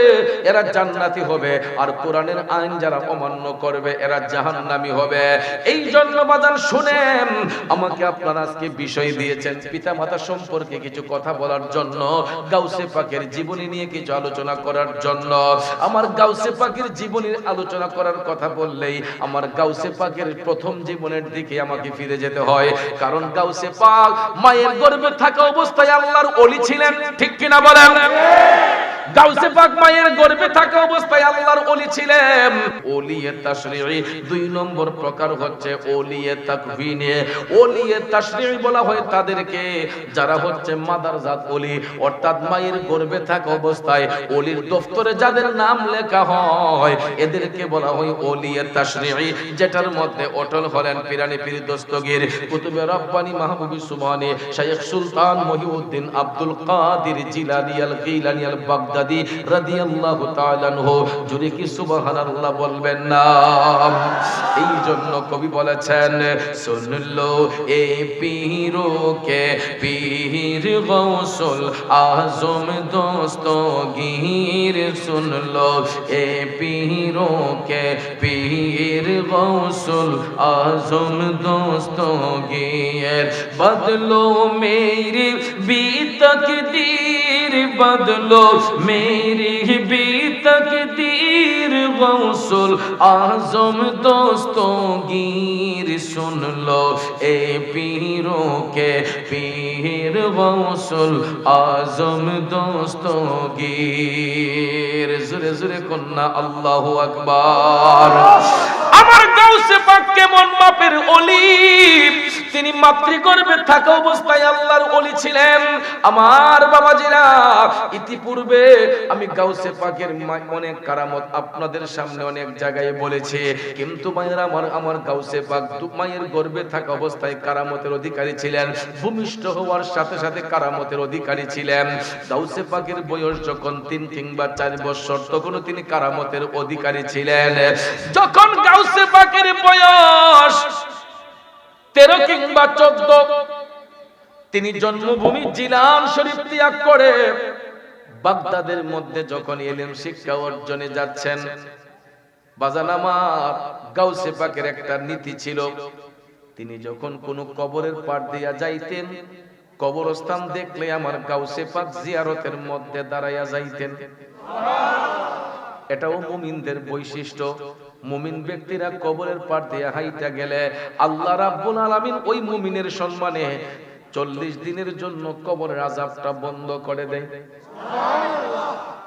এরা জান্নাতি হবে, আর কোরআনের আইন যারা অমান্য করবে এরা জাহান্নামী হবে। এই জন্য বাজান শুনেন, আমাকে আপনারা আজকে বিষয় দিয়েছেন পিতা মাতা সম্পর্কে কিছু কথা বলার জন্য, গাউসে পাকের জীবনী নিয়ে কিছু আলোচনা করার জন্য। আমার গাউসে পাকের জীবনীর আলোচনা করার কথা বললেই আমার গাউসে পাকের প্রথম জীবনের দিকে আমাকে ফিরে যেতে হয়। কারণ গাউসে পাক মায়ের গর্ভে থাকা অবস্থায় আল্লাহর ওলি ছিলেন। ঠিক কিনা বলেন? গাউসে পাক মায়ের গর্ভে থাকা অবস্থায় আল্লাহর ওলি ছিলেন। ওলিয়ে তাশরিঈ দুই নম্বর প্রকার হচ্ছে ওলিয়ে তাকভিনে। ওলিয়ে তাশরিঈ বলা হয় তাদেরকে যারা হচ্ছে মাদারজাত ওলি, অর্থাৎ মায়ের গর্ভে থাকা অবস্থায় ওলির দফতরে যাদের নাম লেখা হয় এদেরকে বলা হয় ওলিয়ে তাশরিঈ, যেটার মধ্যে অটল হলেন পিরানি পীর দস্তগীর, কুতুবে রব্বানী মাহবুবী সুবহানী, শাইখ সুলতান মহিউদ্দিন আব্দুল কাদির জিলানী আল গিলানী আল বাগদাদি রাদিয়াল্লাহু তাআলা আনহু। জোরে কি সুবহানাল্লাহ বলবেন না? এই জন্য কবি বলেছেন, শুনলো এ পীরকে পীর গৌসুল আজম দস্তগীর, শুনলো এ পীরকে পীর গৌসুল আজম দস্তগীর, বদলো মেরি বি তকদীর, বদলো मेरी भी तकदीर गौसुल आजम दोस्तोगीर, सुन लो ए पीरों के पीर गौसुल आजम दोस्तोगीर। जुरे जुरे कन्ना अल्लाहु अकबर। আমার গাউসে পাক কেমন মাপের ওলি, তিনি মাতৃগর্ভে থাকা অবস্থায় আল্লাহর ওলি ছিলেন। আমার বাবাজিরা, ইতিপূর্বে আমি গাউসে পাকের অনেক কারামত আপনাদের সামনে অনেক জায়গায় বলেছি, কিন্তু মায়ের আমার গাউসে পাক মায়ের গর্ভে থাকা অবস্থায় কারামতের অধিকারী ছিলেন। ভূমিষ্ঠ হওয়ার সাথে সাথে কারামতের অধিকারী ছিলেন। গাউসে পাকের বয়স যখন 3 কিংবা 4 বছর, তখনও তিনি কারামতের অধিকারী ছিলেন। যখন গাউসে পাকের বয়স 13 কিংবা 14, তিনি জন্মভূমি জিলান শরীফ ত্যাগ করে বাগদাদের মধ্যে যখন ইলম শিক্ষা অর্জনে যাচ্ছেন, বাজান আমার গাউসে পাকের একটা নীতি ছিল, তিনি যখন কোনো কবরের পাড় দিয়া যাইতেন, কবরস্থান দেখলে আমার গাউসে পাক জিয়ারতের মধ্যে দাঁড়াইয়া যাইতেন। এটাও মুমিনদের বৈশিষ্ট্য। মুমিন ব্যক্তিরা কবরের পাড় দিয়ে হাইটা গেলে আল্লাহ রাব্বুল আলামিন ওই মুমিনের সম্মানে 40 দিনের জন্য কবরের আযাবটা বন্ধ করে দেয়।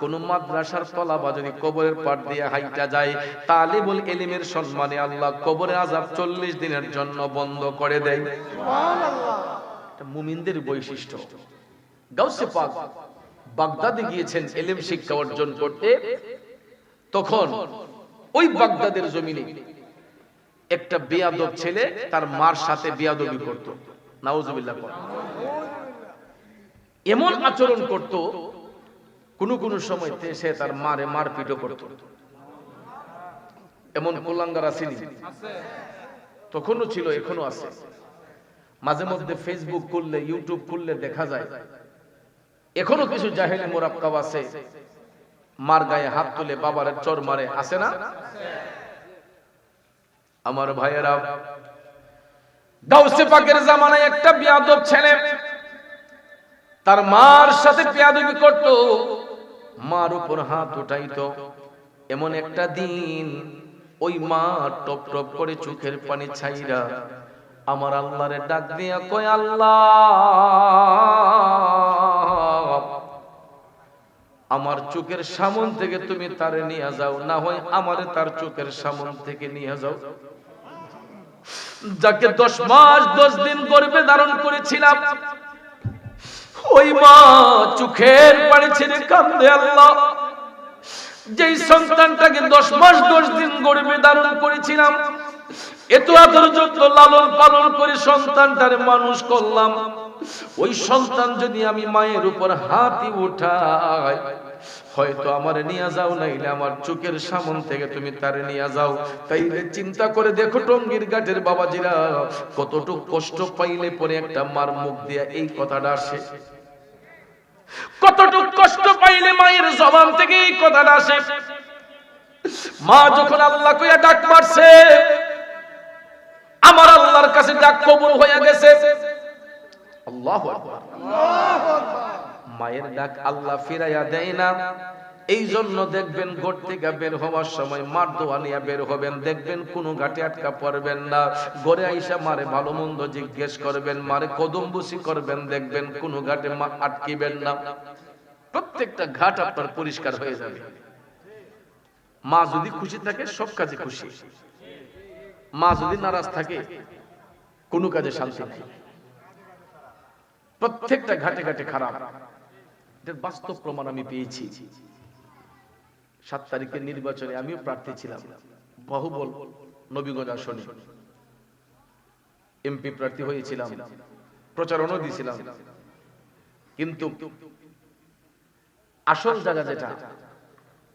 কোন মাদ্রাসার তলাবা যদি কবরের পাড় দিয়ে হাইটা যায়, তালিবুল ইলমের সম্মানে আল্লাহ কবরের আযাব 40 দিনের জন্য বন্ধ করে দেয়। সুবহানাল্লাহ। এটা মুমিনদের বৈশিষ্ট্য। গাউসে পাক বাগদাদে গিয়েছেন ইলম শিক্ষা অর্জন করতে। তখন ওই বাগদাদের জমিনে একটা বেয়াদব ছেলে তার মার সাথে বেয়াদবি করত। নাউজুবিল্লাহ। এমন আচরণ করত, কোন সময় সে তার মারে মারপিটও করত। এমন কুলাঙ্গার আসেনি? তখনও ছিল, এখনো আছে। মাঝে মধ্যে ফেসবুক খুললে, ইউটিউব খুললে দেখা যায় এখনো কিছু জাহেলি মুরাক্কাব আছে, মার গায়ে হাত তুলে বাবার চর মারে, আছে না? আমার ভাইয়েরা, গাউসে পাকের জামানায় একটা বেয়াদব ছেলে তার মার সাথে বেয়াদবি করত, মার উপর হাত উঠাইতো। এমন একটা দিন ওই মা টপ টপ করে চোখের পানি ছাইরা আমার আল্লাহরে ডাক দিয়া কয়, আল্লাহ আমার চোখের সামন থেকে তুমি তারে নিয়ে যাও, না হয় আমারে তার চোখের সামন থেকে নিয়ে যাও। যাকে 10 মাস 10 দিন গর্ভে ধারণ করেছিলাম, ওই মা চোখের পানি ছেড়ে কাঁদে, আল্লাহ যেই সন্তানটাকে 10 মাস 10 দিন গর্ভে ধারণ করেছিলাম, এত আদর যত্ন লালন পালন করে সন্তানটারে মানুষ করলাম, ওই সন্তান যদি আমি মায়ের উপর হাতই উঠাই, হয়তো আমার নিয়ে যাও, নাইলে আমার চোখের সামন থেকে তুমি তারে নিয়ে যাও। তাইলে চিন্তা করে দেখো টঙ্গীর ঘাটের বাবাজিরা কতটুকু কষ্ট পাইলে পরে একটা মার মুখ দিয়া এই কথাটা আসে, কতটুকু কষ্ট পাইলে মায়ের জবান থেকে এই কথাটা আসে। মা যখন আল্লাহ কইয়া ডাক মারছে, আমার আল্লাহর কাছে ডাক কবুল হয়ে গেছে। আল্লাহু আকবার, আল্লাহু আকবার। মায়ের ডাক আল্লাহ ফিরাইয়া দেয় না। এই জন্য দেখবেন ঘর থেকে বের হওয়ার সময় মার দোয়া নিয়ে বের হবেন, দেখবেন কোনো ঘাটে আটকা পড়বেন না। ঘরে আইসা মারে ভালো মন্দ জিজ্ঞেস করবেন, মারে কদম বুসি করবেন, দেখবেন কোনো ঘাটে আটকিবেন না। প্রত্যেকটা ঘাট আপনার পরিষ্কার হয়ে যাবে। মা যদি খুশি থাকে সব কাজে খুশি, মা যদি নারাজ থাকে কোনো কাজে শান্তি নেই। প্রত্যেকটা ঘাটে ঘাটে খারাপ, এর বাস্তব প্রমাণ আমি পেয়েছি। 7 তারিখের নির্বাচনে আমিও প্রার্থী ছিলাম, বাহুবল নবীগঞ্জ আসনে এমপি প্রার্থী হয়েছিলাম, প্রচারণা দিয়েছিলাম। কিন্তু আসল জায়গা যেটা,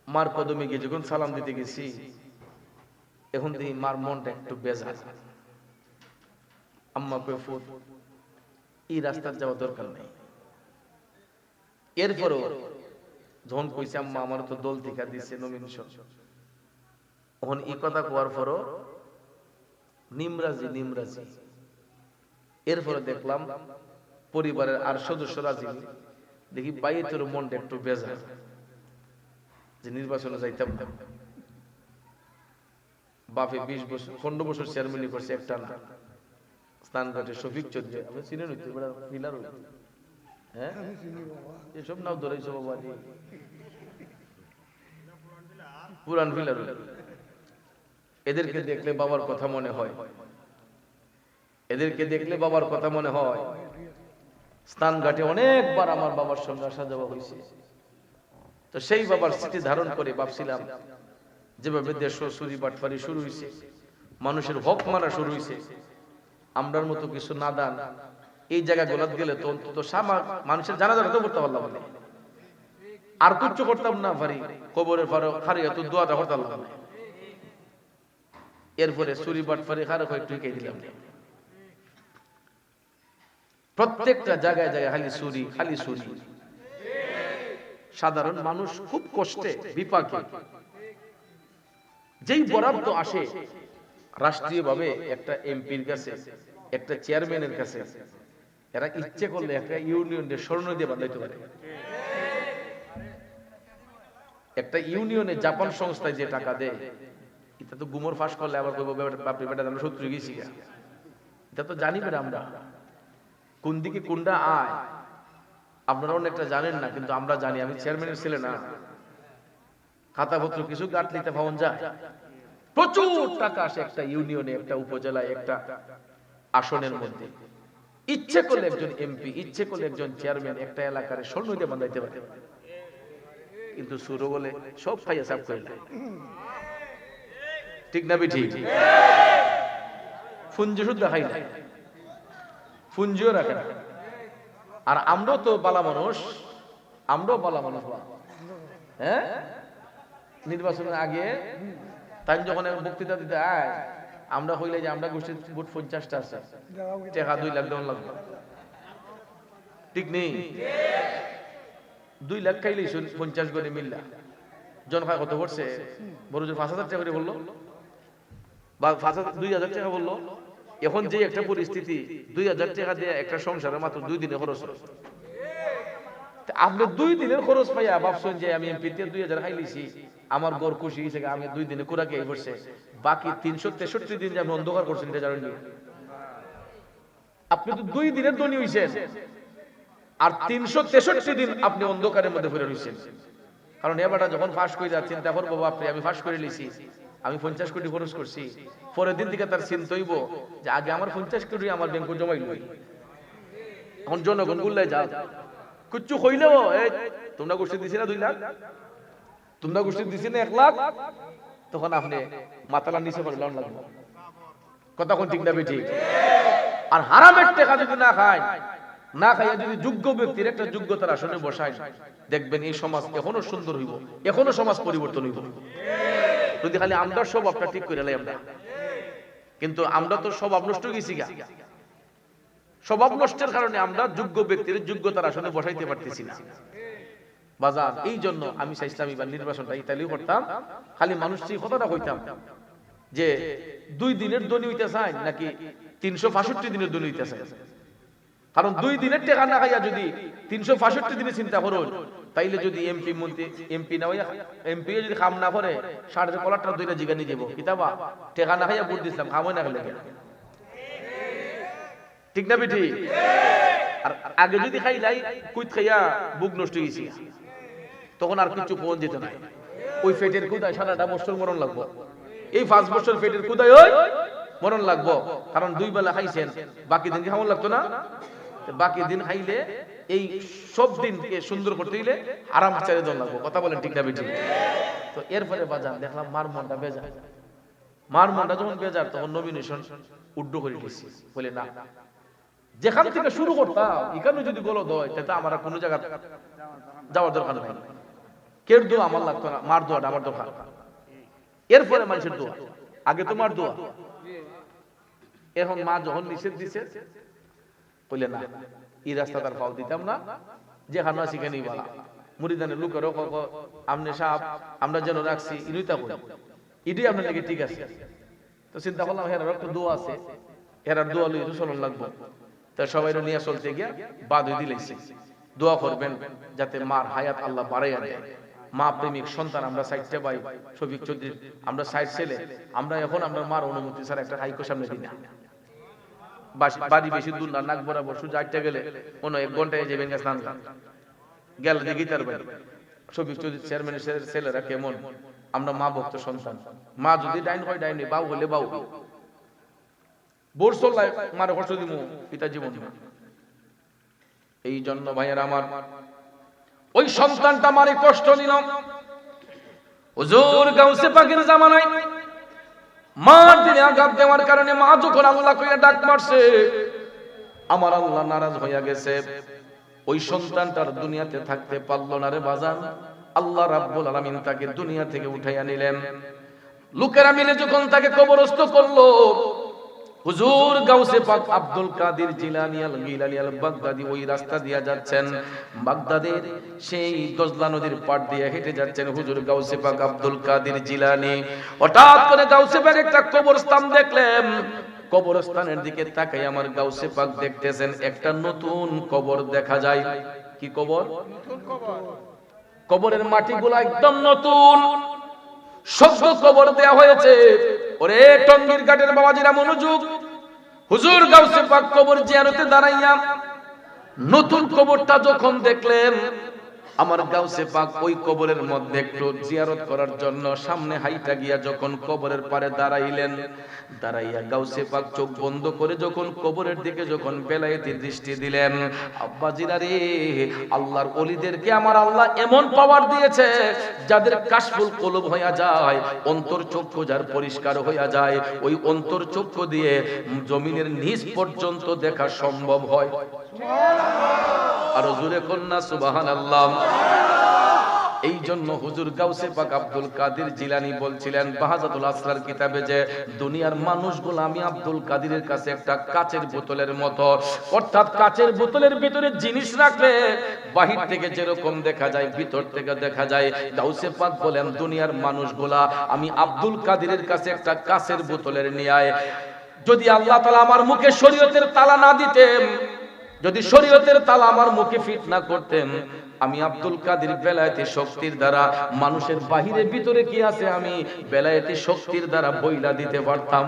মার কদমে গিয়ে যখন সালাম দিতে গেছি, এখন দেখি মার মনটা একটু বেজার। আম্মা কই ফুট, এই রাস্তার যাওয়া দরকার নেই। এরপরও যখন কইছে আম্মা আমার তো দল থেকে দিচ্ছে নমিনেশন, তখন এই কথা কোয়ার পরও নিমরাজি। এরপরে দেখলাম পরিবারের আর সদস্য রাজি, দেখি বাইরের মনটা একটু বেজার যে নির্বাচনে যাইতাম না। বাপে 20 বছর 15 বছর চেয়ারম্যানই করছে একটা না, স্থানঘাটে শফিক চৌধুরী, আমি চিনি নইতে বড় ফিলার হই, হ্যাঁ এসব নাও ধরেছো বাবা, পুরান ফিলার। এদেরকে দেখলে বাবার কথা মনে হয়। এদেরকে দেখলে বাবার কথা মনে হয়। স্নান ঘাটে অনেকবার আমার বাবার সঙ্গে আসা যাওয়া হয়েছে। তো সেই বাবার স্মৃতি ধারণ করে ভাবছিলাম, যেভাবে দেশ চুরি বাটপারি শুরু হয়েছে, মানুষের হক মারা শুরু হয়েছে, আমরার মতো কিছু নাদান এই জায়গা গোলাত গেলে তো অন্তত মানুষের জানাজাটা তো করতে পারলাম না, আর কিচ্ছু করতাম না পারি, কবরের ফারিয়া তো দোয়াটা করতাম না। এরপরে চুরি বাটপারি খারে একটু ঢুকে দিলাম। প্রত্যেকটা জায়গায় জায়গায় খালি চুরি, খালি চুরি। সাধারণ মানুষ খুব কষ্টে বিপাকে, যেই বরাদ্দ আসে রাষ্ট্রীয়ভাবে একটা এমপির কাছে, একটা চেয়ারম্যানের কাছে, এরা ইচ্ছে করলে একটা ইউনিয়নের স্বর্ণ দিয়ে বাঁধাইতে পারে। একটা ইউনিয়নে জাপান সংস্থায় যে টাকা দেয়, এটা তো গুমর ফাঁস করলে আবার কইব বাপরে বেটা আমরা শত্রু গেছি, এটা তো জানি বেটা আমরা কোন দিকে কোনটা আয়। আপনারা অনেকটা জানেন না, কিন্তু আমরা জানি। আমি চেয়ারম্যানের ছেলে না, খাতাপত্র কিছু গাঁটলিতে পাওয়া যায়। প্রচুর টাকা আসে একটা ইউনিয়নে, একটা উপজেলায়, একটা আসনের মধ্যে। ইচ্ছে করলে একজন এমপি, ইচ্ছে করলে একজন চেয়ারম্যান একটা এলাকার স্বর্ণ দিয়ে বাঁধাইতে পারে, কিন্তু সুরো বলে সব খাইয়া সাফ করে দেয়। ঠিক না বেঠি? ফুঞ্জি শুদ্ধ খাই না, ফুঞ্জিও রাখে না। আর আমরাও তো বালা মানুষ, আমরাও বালা মানুষ। হ্যাঁ, নির্বাচনের আগে তাই যখন বক্তৃতা দিতে আয়, আমরা হইলে যে আমরা গোষ্ঠীর ভোট 50টা আছে, টাকা 2 লাখ দেওয়া লাগবে। ঠিক নেই? 2 লাখ খাইলে 50 করে মিললা জনসংখ্যা কত পড়ছে? বড় যে 5,000 টাকা করে বললো, বা 2,000 টাকা বললো। এখন যে একটা পরিস্থিতি, 2,000 টাকা দিয়ে একটা সংসারে মাত্র 2 দিনে খরচ। আপনি 2 দিনের খরচ পাইয়া ভাবছেন যে আমি এমপিতে 2,000 খাইলিছি, আমার গড় খুশি হয়েছে, আমি 2 দিনে কুড়াকে করছে। বাকি 363 দিন যে আপনি অন্ধকার করছেন এটা জানেন? আপনি তো 2 দিনের ধনী হইছেন, আর 363 দিন আপনি অন্ধকারের মধ্যে পড়ে রইছেন। কারণ এবারটা যখন ফাঁস করে চিন্তা করবো, বাপরে আমি ফাঁস করে লিছি, আমি 50 কোটি খরচ করছি। পরের দিন থেকে তার চিন্তা হইব যে আগে আমার 50 কোটি আমার ব্যাংকে জমাইল। এখন জনগণ গুল্লাই যা কিচ্ছু হইলেও, তোমরা গোষ্ঠী দিছি না 2 লাখ, তোমরা গোষ্ঠী দিছি না 1 লাখ, তখন আপনি মাতালা নিচে পড়ে লোন লাগবে। কথা কোন ঠিক না বেঠিক? আর হারামের টাকা যদি না খায়, না খাইয়া যদি যোগ্য ব্যক্তির একটা যোগ্যতার আসনে বসায়, দেখবেন এই সমাজ এখনো সুন্দর হইব, এখনো সমাজ পরিবর্তন হইব। যদি খালি আমরা স্বভাবটা ঠিক করে লাই আমরা, কিন্তু আমরা তো স্বভাব নষ্ট গেছি গা। স্বভাব নষ্টের কারণে আমরা যোগ্য ব্যক্তির যোগ্যতার আসনে বসাইতে পারতেছি না বাজার। এই জন্য আমি চাইছিলাম এবার নির্বাচনটা ইতালিও করতাম, খালি মানুষ সেই কথাটা কইতাম যে 2 দিনের ধনী হইতে চায় নাকি 365 দিনের ধনী হইতে চায়। কারণ 2 দিনের টাকা না খাইয়া যদি 365 দিনে চিন্তা করুন, তাইলে যদি এমপি মন্ত্রী এমপি না হইয়া এমপি যদি কাম না করে, সাড়ে কলারটা 2টা জিগানি দেব কিতাবা টাকা না খাইয়া ভোট দিছিলাম, খামই না গেলে। ঠিক না বেঠি? আর আগে যদি খাইলাই কুইত খাইয়া বুক নষ্ট হইছি, তখন আর কিছু পৌঁছ যেত না। ওই পেটের কুদায় সারাটা বছর মরণ লাগবো। এই 5 বছর পেটের কুদায় ওই মরণ লাগবো, কারণ 2 বেলা খাইছেন, বাকি দিন খাওয়ান লাগতো না। বাকি দিন খাইলে এই সব দিনকে সুন্দর করতে হইলে আরাম চারে জন লাগবো। কথা বলেন ঠিক না বেঠি? তো এরপরে বাজার দেখলাম মার মনটা বেজার। মার মনটা যখন বেজার, তখন নমিনেশন উড্ড করে দিয়েছি। বলে না, যেখান থেকে শুরু করতাম এখানে যদি গলদ হয়, তাতে আমার কোনো জায়গা যাওয়ার দরকার নাই। কের দোয়া আমার লাগতো না, মার দোয়াটা আমার দরকার। এরপরে মানুষের দোয়া, আগে তো মার দোয়া। এখন মা যখন নিষেধ দিছে, বললে না, এই রাস্তা তার ফাল দিতাম না, যেখানে আছি সেখানেই বলা। মুরিদানের লোকেরও আমনে সাপ আমরা যেন রাখছি, ইনুইতা করি, ইডি আপনার নাকি ঠিক আছে। তো চিন্তা করলাম হেরার একটা দোয়া আছে, হেরার দোয়া লইতে চলন লাগবো। তা সবাই নিয়ে চলতে গিয়া বাদ দিলেছে, দোয়া করবেন যাতে মার হায়াত আল্লাহ বাড়াইয়া দেয়। মা প্রেমিক সন্তান আমরা 60টা ভাই, শফিক চৌধুরী আমরা 60 ছেলে, আমরা এখন আমরা মার অনুমতি ছাড়া একটা হাইকো সামনে দিই না। বাড়ি বেশি দূর না, নাক বরাবর সোজা 8টা গেলে 1 ঘন্টায় যাবেন স্নান গেল দেখি তার বাড়ি। শফিক চৌধুরী চেয়ারম্যানের ছেলেরা কেমন, আমরা মা ভক্ত সন্তান। মা যদি ডাইন হয় ডাইনে, বাউ হলে বাউ, বোরসল্লায় মারে কষ্ট দিব পিতা জীবন। এই জন্য ভাইয়ের আমার, ওই সন্তানটা মারে কষ্ট নিল। হুজুর গাউসে পাকের জামানায় মার দিনে আঘাত দেওয়ার কারণে মা যখন আল্লাহ কইয়া ডাক মারছে, আমার আল্লাহ নারাজ হইয়া গেছে। ওই সন্তানটার দুনিয়াতে থাকতে পারল না রে বাজান। আল্লাহ রাব্বুল আলামিন তাকে দুনিয়া থেকে উঠাইয়া নিলেন। লোকেরা মিলে যখন তাকে কবরস্থ করলো, হুজুর গাউসে পাক আব্দুল কাদের জিলানী আল গিলানী আল বাগদাদি ওই রাস্তা দিয়ে যাচ্ছেন। বাগদাদের সেই দজলা নদীর পাড় দিয়ে হেঁটে যাচ্ছেন হুজুর গাউসে পাক আব্দুল কাদের জিলানী। হঠাৎ করে গাউসে পাক একটা কবরস্থান দেখলেন। কবরস্থানের দিকে তাকাই আমার গাউসে পাক দেখতেছেন একটা নতুন কবর দেখা যায়। কি কবর? নতুন কবর। কবরের মাটিগুলা একদম নতুন, সদ্য কবর দেয়া হয়েছে। ওরে টঙ্গীর ঘাটের বাবাজিরা মনোযোগ। হুজুর গাউসে পাক কবর জিয়ারতে দাঁড়াইয়া নতুন কবরটা যখন দেখলেন, আমার গাউসে পাক ওই কবরের মধ্যে একটু জিয়ারত করার জন্য সামনে হাইটা গিয়া যখন কবরের পারে দাঁড়াইলেন, দাঁড়াইয়া গাউসে পাক চোখ বন্ধ করে যখন কবরের দিকে যখন বেলায়েতি দৃষ্টি দিলেন, আব্বাজিরা রে, আল্লাহর ওলিদেরকে আমার আল্লাহ এমন পাওয়ার দিয়েছে যাদের কাশফুল কলব হইয়া যায়, অন্তর চক্ষু যার পরিষ্কার হইয়া যায়, ওই অন্তর চক্ষু দিয়ে জমিনের নিচ পর্যন্ত দেখা সম্ভব হয়। আরো জোরে কন্যা সুবহানাল্লাহ। এই জন্য হুজুর গাউসে পাক আব্দুল কাদের জিলানী বলছিলেন বাহাজাতুল আসরার কিতাবে যে দুনিয়ার মানুষগুলো আমি আব্দুল কাদেরের কাছে একটা কাচের বোতলের মতো, অর্থাৎ কাচের বোতলের ভিতরে জিনিস রাখলে বাহির থেকে যেরকম দেখা যায় ভিতর থেকে দেখা যায়। গাউসে পাক বলেন দুনিয়ার মানুষগুলা আমি আব্দুল কাদেরের কাছে একটা কাচের বোতলের ন্যায়। যদি আল্লাহ তাআলা আমার মুখে শরীয়তের তালা না দিতেন, যদি শরীয়তের তালা আমার মুখে ফিট না করতেন, আমি আব্দুল কাদের বেলায়েতি শক্তির দ্বারা মানুষের বাহিরে ভিতরে কি আছে আমি বেলায়েতি শক্তির দ্বারা বইলা দিতে পারতাম।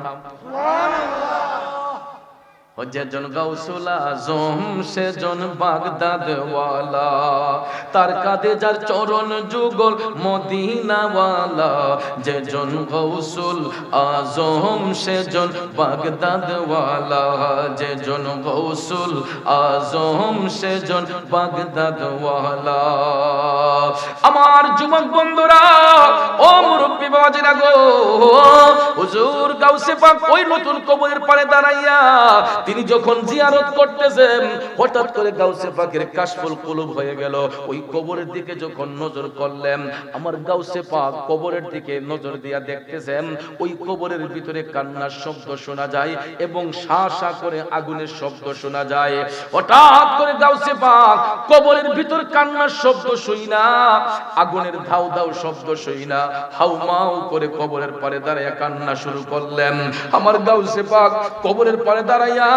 যেজন গাউসুল আজম সেজন বাগদাদ ওয়ালা, তার কাঁধে যার চরণ যুগল মদিনা ওয়ালা। যেজন গাউসুল আজম সেজন বাগদাদ ওয়ালা, যেজন গাউসুল আজম সেজন বাগদাদ ওয়ালা। আমার যুবক বন্ধুরা, ও মুরব্বি বাবাজিরা গো, হুজুর গাউসে পাক ওই নতুন কবরের পাড়ে দাঁড়াইয়া তিনি যখন জিয়ারত করতেছেন, হঠাৎ করে গাউসে পাকের কাশফুল কুলুব হয়ে গেল। ওই কবরের দিকে যখন নজর করলেন, আমার গাউসে পাক কবরের দিকে নজর দিয়া দেখতেছেন ওই কবরের ভিতরে কান্নার শব্দ শোনা যায় এবং শা শা করে আগুনের শব্দ শোনা যায়। হঠাৎ করে গাউসে পাক কবরের ভিতর কান্নার শব্দ শুই না, আগুনের ধাউ ধাউ শব্দ শুই না, হাউমাউ করে কবরের পারে দাঁড়াইয়া কান্না শুরু করলেন। আমার গাউসে পাক কবরের পারে দাঁড়াইয়া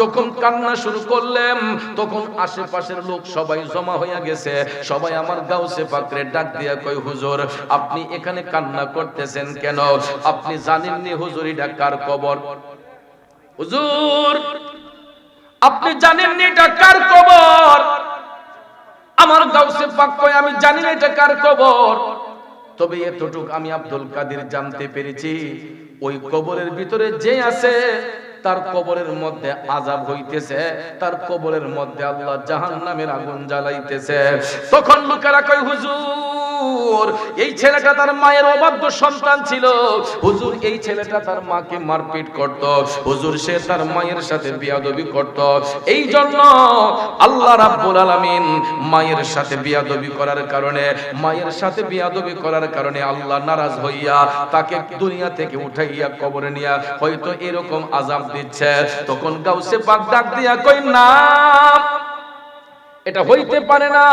যখন কান্না শুরু করলেন, তখন আশেপাশের লোক সবাই জমা হইয়া গেছে। সবাই আমার গাউসে পাকরে ডাক দিয়া কই, হুজুর আপনি এখানে কান্না করতেছেন কেন? আপনি জানেননি হুজুর এটা কার কবর? হুজুর আপনি জানেননি এটা কার কবর? আমার গাউসে পাক কয় আমি জানি না এটা কার কবর, তবে এতটুক আমি আব্দুল কাদের জানতে পেরেছি, ওই কবরের ভিতরে যে আছে তার কবরের মধ্যে আযাব হইতেছে, তার কবরের মধ্যে আল্লাহ জাহান্নামের আগুন জ্বালাইতেছে। তখন লোকেরা কয়, হুজুর এই ছেলেটা তার মায়ের অবাধ্য সন্তান ছিল, হুজুর এই ছেলেটা তার মাকে মারপিট করত, হুজুর সে তার মায়ের সাথে বিয়াদবি করত। এই জন্য আল্লাহ রাব্বুল আলামিন মায়ের সাথে বিয়াদবি করার কারণে, মায়ের সাথে বিয়াদবি করার কারণে আল্লাহ নারাজ হইয়া তাকে দুনিয়া থেকে উঠাইয়া কবরে নিয়া হয়তো এরকম আযাব দিচ্ছে। তখন গাউসে পাক ডাক দিয়া কই, না এটা হইতে পারে না।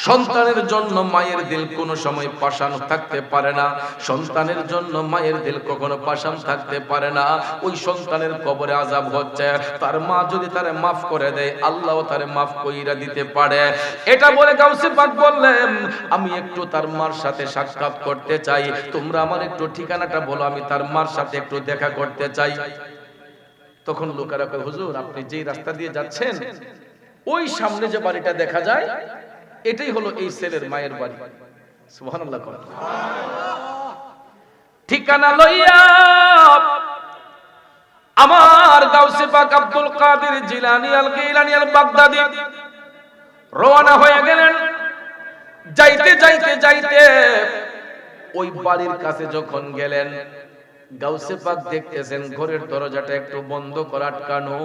সন্তানের জন্য মায়ের দিল কোনো সময় পাষাণ থাকতে পারে না, সন্তানের জন্য মায়ের দিল কখনো পাষাণ থাকতে পারে না। ওই সন্তানের কবরে আযাব হচ্ছে, তার মা যদি তারে মাফ করে দেয়, আল্লাহও তারে মাফ কইরা দিতে পারে। এটা বলে গাউসে পাক বললেন, আমি একটু তার মার সাথে সাক্ষাৎ করতে চাই, তোমরা আমার একটু ঠিকানাটা বলো, আমি তার মার সাথে একটু দেখা করতে চাই। তখন লোকেরা কয়, হুজুর আপনি যেই রাস্তা দিয়ে যাচ্ছেন ওই সামনে যে বাড়িটা দেখা যায় এটাই হলো এই ছেলের মায়ের বাড়ি। সুবহানাল্লাহ। ঠিকানা লইয়া আমার গাউসে পাক আব্দুল কাদের জিলানী আল গিলানী আল বাগদাদি রওনা হয়ে গেলেন। যাইতে যাইতে যাইতে ওই বাড়ির কাছে যখন গেলেন, গাউসে পাক দেখতেছেন ঘরের দরজাটা একটু বন্ধ করে আটকানো।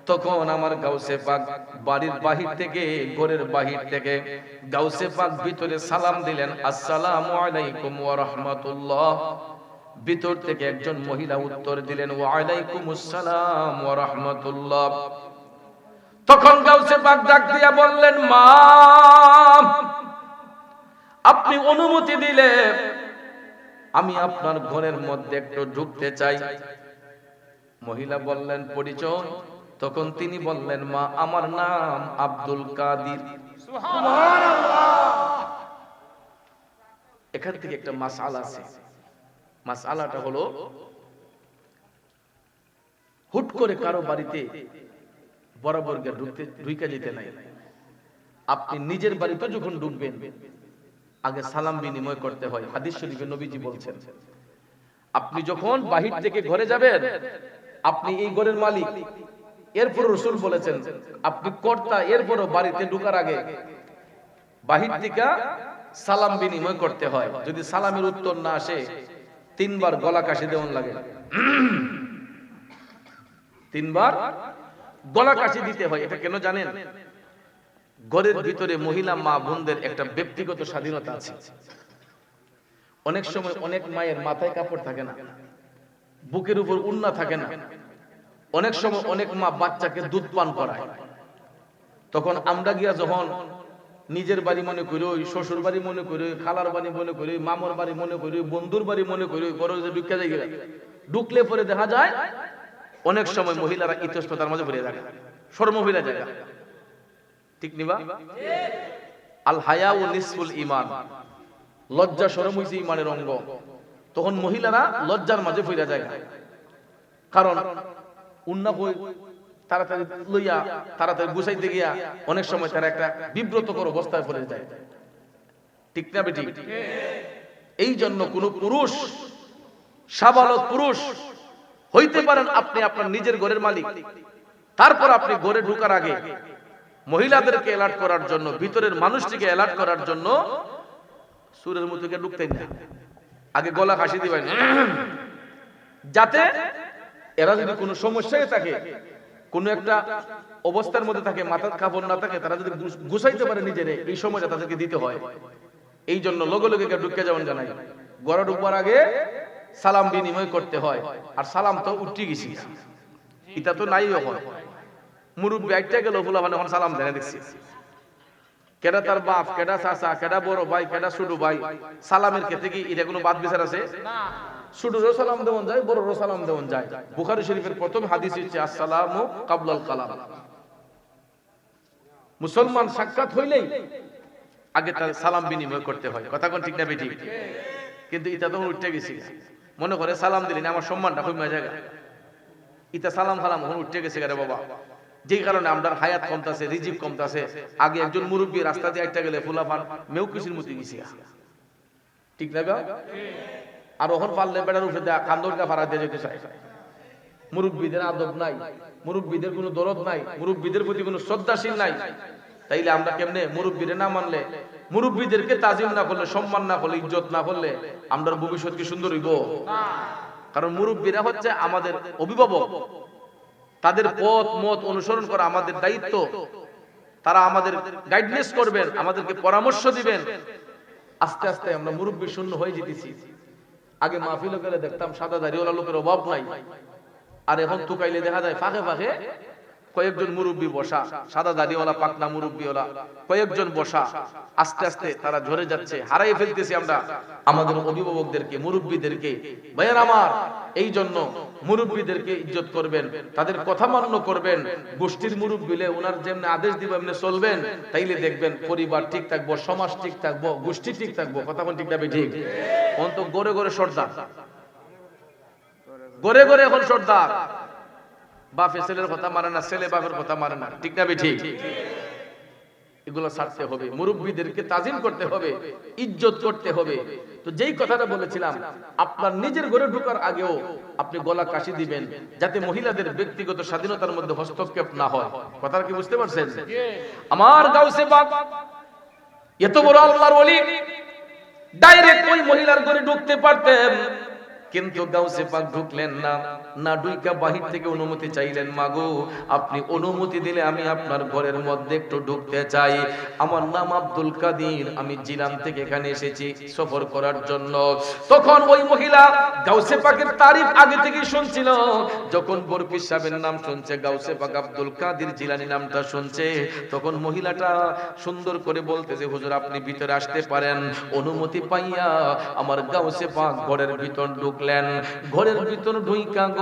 তখন আমার গাউসে পাক বাড়ির বাহির থেকে, ঘরের বাহির থেকে গাউসে পাক ভিতরে সালাম দিলেন, আসসালামু আলাইকুম ওয়া রাহমাতুল্লাহ। ভিতর থেকে একজন মহিলা উত্তর দিলেন, ওয়া আলাইকুমুস সালাম ওয়া রাহমাতুল্লাহ। তখন গাউসে পাক ডাক দিয়া বললেন, মা আপনি অনুমতি দিলে আমি আপনার ঘরের মধ্যে একটু ঢুকতে চাই। মহিলা বললেন, পরিচয়? তখন তিনি বললেন, মা আমার নাম আব্দুল কাদির। সুবহানাল্লাহ। এখান থেকে একটা মাসআলা আছে। মাসআলাটা হলো, হুট করে কারো বাড়িতে বরাবর ঢুকে যেতে নাই। আপনি নিজের বাড়িতে যখন ঢুকবেন আগে সালাম বিনিময় করতে হয়। হাদিস শরীফে নবীজি বলছেন, আপনি যখন বাহির থেকে ঘরে যাবেন, আপনি এই ঘরের মালিক। এরপর রাসূল বলেছেন আপনি কর্তা, এরপরও বাড়িতে ঢোকার আগে বাহির থেকে সালাম বিনিময় করতে হয়। যদি সালামের উত্তর না আসে 3 বার গলা কাশি দেওয়ান লাগে, 3 বার গলা কাশি দিতে হয়। এটা কেন জানেন? ঘরের ভিতরে মহিলা মা বোনদের একটা ব্যক্তিগত স্বাধীনতা আছে। অনেক সময় অনেক মায়ের মাথায় কাপড় থাকে না, বুকের উপর উন্না থাকে না। অনেক সময় অনেক মা বাচ্চাকে দুধ পান করায়। তখন আমরা গিয়া যখন নিজের বাড়ি মনে করি, শ্বশুর বাড়ি মনে করি, খালার বাড়ি মনে করি, মামার বাড়ি মনে করি, বন্ধুর বাড়ি মনে করি, ঘরে ঢুকে যাই, ঢুকলে পরে দেখা যায় অনেক সময় মহিলারা ইতস্ততার মাঝে ভরে যায়, শরম হইলা যায়। ঠিক নিবা? আল হায়া ও নিসফুল ঈমান, লজ্জা শরম হইছে ঈমানের অঙ্গ। তখন মহিলারা লজ্জার মাঝে ফিরে যায়, কারণ উন্না বই তাড়াতাড়ি লইয়া তাড়াতাড়ি গুছাইতে গিয়া অনেক সময় তারা একটা বিব্রতকর অবস্থায় পড়ে যায়। ঠিক না বেটি? এই জন্য কোন পুরুষ, সাবালক পুরুষ হইতে পারেন আপনি আপনার নিজের ঘরের মালিক, তারপর আপনি ঘরে ঢোকার আগে মহিলাদেরকে অ্যালার্ট করার জন্য, ভিতরের মানুষটিকে অ্যালার্ট করার জন্য সুরের মধ্যে ঢুকতেন না, আগে গলা কাশি দিবেন, যাতে এরা যদি কোনো সমস্যায় থাকে, কোন একটা অবস্থার মধ্যে থাকে, মাথার কাপড় না থাকে, তারা যদি গুছাইতে পারে নিজেরে, এই সময়টা তাদেরকে দিতে হয়। এই জন্য লগে লগে ঢুকে যাবেন জানাই, ঘরে ঢুকবার আগে সালাম বিনিময় করতে হয়। আর সালাম তো উঠে গেছি, এটা তো নাই। এখন মুরব্বী আইটা গেল, ফুলা মানে এখন সালাম দেয় দেখছি, কেডা তার বাপ, কেডা চাচা, কেডা বড় ভাই, কেডা ছোট ভাই, সালামের ক্ষেত্রে কি এটা কোনো বাদ বিচার আছে? ছোটরও সালাম দেওয়া যায়, বড়রও সালাম দেওয়া যায়। বুখারী শরীফের প্রথম হাদিস হচ্ছে আসসালামু কাবলাল কালাম। মুসলমান সাক্ষাৎ হইলেই আগে তার সালাম বিনিময় করতে হয়। কথা কোন ঠিক না বেটি? কিন্তু এটা তো উঠে গেছি, মনে করে সালাম দিলেন আমার সম্মানটা কমে যায়, ইটা সালাম সালাম এখন উঠে গেছে রে বাবা। যেই কারণে আমরা হায়াত কমতাছে, রিজিক কমতাছে। আগে একজন মুরব্বী রাস্তা দিয়ে একটা গেলে ফুলাফান মেউ কিসির মতো গেছি, ঠিক না? আর ওখান পারলে বেড়ার উপরে দেয়া কান্দরকা ভাড়া দিয়ে যেতে চায়। মুরব্বীদের আদব নাই, মুরব্বীদের কোনো দরদ নাই, মুরব্বীদের প্রতি কোনো শ্রদ্ধাশীল নাই। তাইলে আমরা কেমনে মুরব্বীরে না মানলে, মুরব্বীদেরকে তাজিম না করলে, সম্মান না করলে, ইজ্জত না করলে আমরা ভবিষ্যৎ কি সুন্দর হইব? কারণ মুরব্বীরা হচ্ছে আমাদের অভিভাবক, তাদের পথ মত অনুসরণ করা আমাদের দায়িত্ব। তারা আমাদের গাইডনেস করবেন, আমাদেরকে পরামর্শ দিবেন। আস্তে আস্তে আমরা মুরব্বী শূন্য হয়ে যেতেছি। আগে মাহফিলে গেলে দেখতাম সাদা দাড়িওয়ালা লোকের অভাব নাই, আর এখন তুকাইলে দেখা যায় ফাঁকে ফাঁকে কয়েকজন মুরব্বী বসা, সাদা দাড়িওয়ালা পাকনা মুরব্বীওয়ালা কয়েকজন বসা। আস্তে আস্তে তারা ঝরে যাচ্ছে, হারাই ফেলতেছি আমরা আমাদের অভিভাবকদেরকে, মুরব্বীদেরকে। ভাইয়ের আমার, এই জন্য মুরব্বীদেরকে ইজ্জত করবেন, তাদের কথা মান্য করবেন। গোষ্ঠীর মুরব্বীলে ওনার যেমনি আদেশ দিব এমনি চলবেন, তাইলে দেখবেন পরিবার ঠিক থাকবো, সমাজ ঠিক থাকবো, গোষ্ঠী ঠিক থাকবো। কথা বল ঠিক না ঠিক? অন্ত গড়ে গড়ে সর্দার, গড়ে গড়ে এখন সর্দার। বাপে ছেলের কথা মানে না, ছেলে বাপের কথা মানে না, ঠিক না ঠিক? এগুলো ছাড়তে হবে, মুরব্বীদেরকে তাজিম করতে হবে, ইজ্জত করতে হবে। তো যেই কথাটা বলেছিলাম, আপনার নিজের ঘরে ঢোকার আগেও আপনি গলা কাশি দিবেন, যাতে মহিলাদের ব্যক্তিগত স্বাধীনতার মধ্যে হস্তক্ষেপ না হয়। কথাটা কি বুঝতে পারছেন? আমার গাউসে পাক এত বড় আল্লাহর ওলি, ডাইরেক্ট ওই মহিলার ঘরে ঢুকতে পারতেন, কিন্তু গাউসে পাক ঢুকলেন না। না ঢুইকা বাহির থেকে অনুমতি চাইলেন, মাগো আপনি অনুমতি দিলে আমি আপনার ঘরের মধ্যে একটু ঢুকতে চাই। আমার নাম আব্দুল কাদির, আমি জিলান থেকে এখানে এসেছি সফর করার জন্য। তখন ওই মহিলা গাউসে পাকের তারিফ আগে থেকেই শুনছিল। যখন বরপিস সাহেবের নাম শুনছে, গাউসে পাক আব্দুল কাদির জিলানী নামটা শুনছে, তখন মহিলাটা সুন্দর করে বলতেছে, হুজুর আপনি ভিতরে আসতে পারেন। অনুমতি পাইয়া আমার গাউসে পাক ঘরের ভিতর ঢুকলেন। ঘরের ভিতর ঢুইকা গো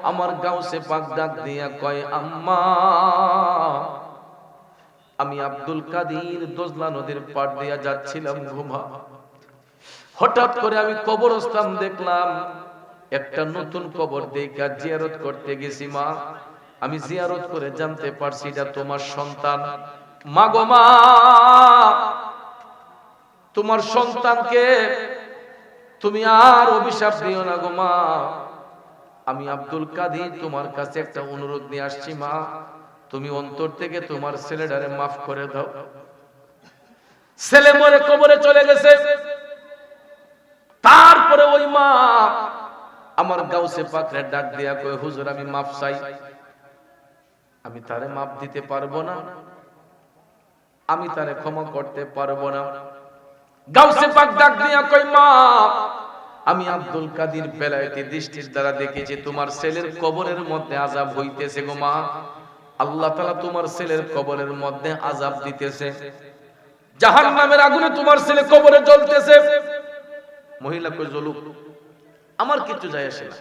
আমার গাউসে পাক ডাক দিয়া কয়, আম্মা আমি আব্দুল কাদির দজলা নদীর পাড় দিয়া যাচ্ছিলাম ঘুমা, হঠাৎ করে আমি কবরস্থান দেখলাম, একটা নতুন কবর দেখা জিয়ারত করতে গেছি মা। আমি জিয়ারত করে জানতে পারছি এটা তোমার সন্তান। মা গো মা, তোমার সন্তানকে তুমি আর অভিশাপ দিও না গো মা। আমি আব্দুল কাদির তোমার কাছে একটা অনুরোধ নিয়ে আসছি মা, তুমি অন্তর থেকে তোমার ছেলেটারে মাফ করে দাও। ছেলে মরে কবরে চলে গেছে। তারপরে ওই মা আমার গাউসে পাকরে ডাক দিয়া কয়, হুজুর আমি মাফ চাই, আমি তারে মাফ দিতে পারবো না, আমি তারে ক্ষমা করতে পারবো না। গাউসে পাক ডাক দিয়া কয়, মা আমি আব্দুল কাদির বেলায়েতি দৃষ্টির দ্বারা দেখেছি তোমার ছেলের কবরের মধ্যে আযাব হইতেছে গো মা। আল্লাহ তাআলা তোমার ছেলের কবরের মধ্যে আযাব দিতেছে, জাহান্নামের আগুনে তোমার ছেলে কবরে জ্বলতেছে। মহিলা কই, জ্বলুক, আমার কিছু যায় আসে না,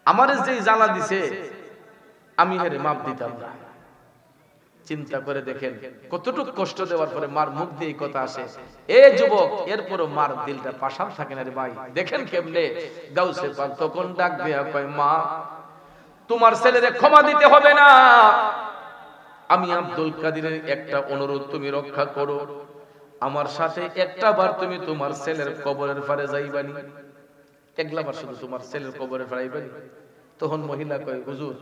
আমারে যেই জ্বালা দিছে আমি হেরে মাপ দিতাম না। চিন্তা করে দেখেন কতটুকু কষ্ট দেওয়ার পরে মার মুখ দিয়ে কথা আসে, এ যুবক এরপরও মার দিলটা পাশাল থাকে না রে ভাই। দেখেন কেমনে গাউসে পাক তখন ডাক দেয়া কয়, মা তোমার ছেলেরে ক্ষমা দিতে হবে না, আমি আব্দুল কাদিরের একটা অনুরোধ তুমি রক্ষা করো, আমার সাথে একটা বার তুমি তোমার ছেলের কবরের পারে যাইবানি, একলা বার শুধু তোমার ছেলের কবরের পারে যাইবানি। তখন মহিলা কয়, হুজুর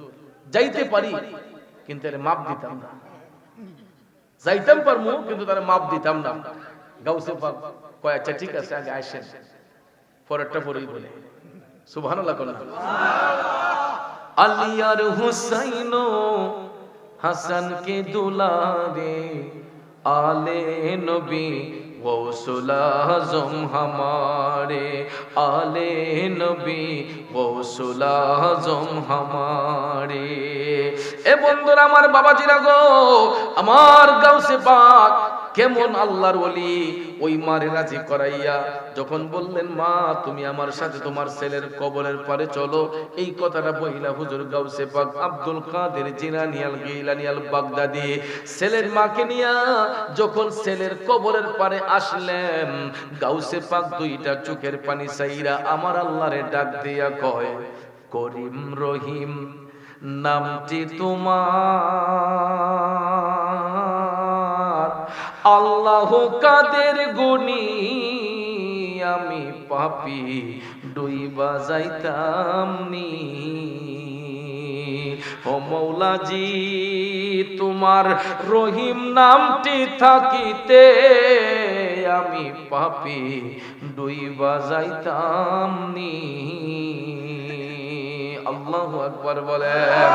যাইতে পারি কিন্তু এর মাপ দিতাম না, যাইতাম পারমু কিন্তু তার মাপ দিতাম না। গাউসে পাক কয়, আচ্ছা ঠিক আছে আগে আসেন, পরেরটা পরেই বলে। সুবহানাল্লাহ কোন আলী আর হুসাইন হাসান কে দুলারে आले नबी गौसुल आज़म हमारे, आले नबी गौसुल आज़म हमारे। ए बंधुरा आमार बाबाजिरा गो, आमार गाउसे पाक কেমন আল্লাহর ওলি ওই মারে রাজি করাইয়া যখন বললেন, মা তুমি আমার সাথে তোমার ছেলের কবরের পারে চলো, এই কথাটা বইলা হুজুর গাউসে পাক আব্দুল কাদের জিলানী আল গিলানী আল বাগদাদি ছেলের মাকে নিয়া যখন ছেলের কবরের পারে আসলেন, গাউসে পাক দুইটা চোখের পানি চাইরা আমার আল্লাহরে ডাক দিয়া কয়, করিম রহিম নামটি তোমার, আল্লাহ কাদের গুনি আমি পাপী ডুইবা যাইতাম নি। ও মৌলাজি তোমার রহিম নামটি থাকিতে আমি পাপী ডুইবা যাইতাম নি। আল্লাহু আকবার বলেন।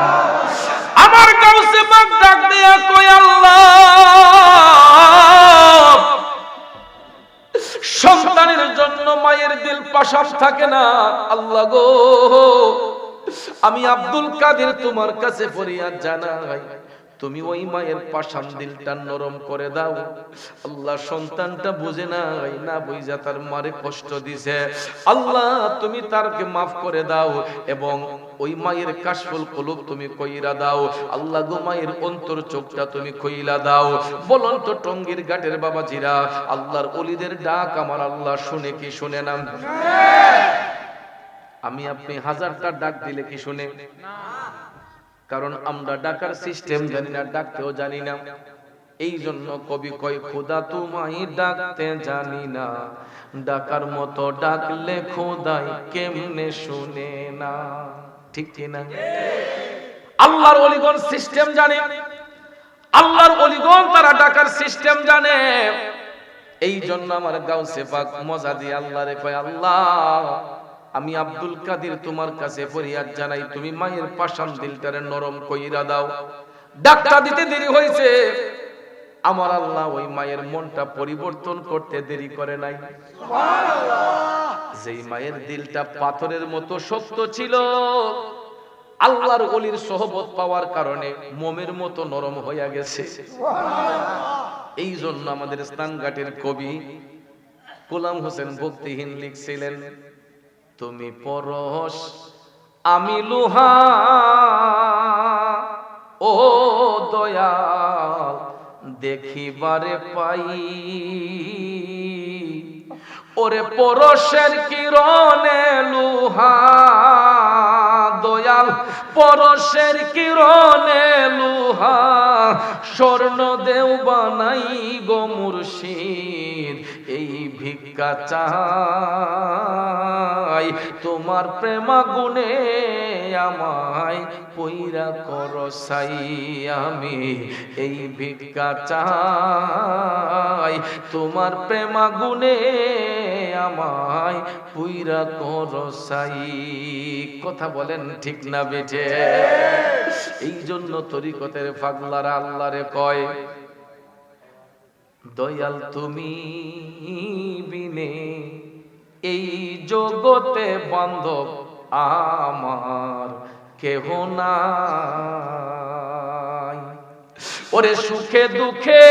আমার গাউসে পাক ডাক দিয়া কই, আল্লাহ সন্তানের জন্য মায়ের দিল পাশাপ থাকে না, আল্লাহ গো আমি আব্দুল কাদের তোমার কাছে ফরিয়াদ জানাই, তুমি ওই মায়ের পাষাণ দিলটা নরম করে দাও। আল্লাহ সন্তানটা বুঝে নাই, না বুঝা তার মারে কষ্ট দিছে, আল্লাহ তুমি তারকে মাফ করে দাও এবং ওই মায়ের কাশফুল কুলুব তুমি কইরা দাও। আল্লাহ গো মায়ের অন্তর চোখটা তুমি কইলা দাও। বলুন তো টঙ্গীর ঘাটের বাবাজিরা, আল্লাহর ওলিদের ডাক আমার আল্লাহ শুনে কি শুনে না? আমি আপনি হাজারটা ডাক দিলে কি শুনে? কারণ আমরা ডাকার সিস্টেম জানি না, ডাকতেও জানি না। এই জন্য কবি কয় খোদা তোমায় ডাকতে জানি না, ডাকার মতো ডাকলে খোদাই কেমনে শুনে না। ঠিক কি না? আল্লাহর ওলিগণ সিস্টেম জানে, আল্লাহর ওলিগণ তারা ডাকার সিস্টেম জানে। এই জন্য আমার গাউসে পাক মজা দিয়ে আল্লাহরে কয়, আল্লাহ আমি আব্দুল কাদের তোমার কাছে ফরিয়াদ জানাই, তুমি মায়ের পাষাণ দিলটারে নরম কইরা দাও। ডাকটা দিতে দেরি হয়েছে, আমার আল্লাহ ওই মায়ের মনটা পরিবর্তন করতে দেরি করে নাই। সুবহানাল্লাহ। যেই মায়ের দিলটা পাথরের মতো শক্ত ছিল, আল্লাহর ওলির সোহবত পাওয়ার কারণে মোমের মতো নরম হয়ে গেছে। সুবহানাল্লাহ। এই জন্য আমাদের স্নানঘাটের কবি গোলাম হোসেন ভক্তিহীন লিখছিলেন, তুমি পরশ আমি লোহা, ও দয়াল দেখিবারে পাই, ওরে পরশের কিরণে লোহা, দয়াল পরশের কিরণে লোহা, স্বর্ণ দেও বানাই গো মুর্শিদ, এই ভিক্ষা চাই তোমার প্রেমাগুণে আমায় পইরা করসাই, আমি এই ভিক্ষা চাই তোমার প্রেমাগুণে আমায় পইরা করসাই। কথা বলেন ঠিক না বেঠে? এই জন্য তরিকতের পাগলারা আল্লাহরে কয়, দয়াল তুমি বিনে এই জগতে বান্ধব আমার কেহ নাই, ওরে সুখে দুঃখে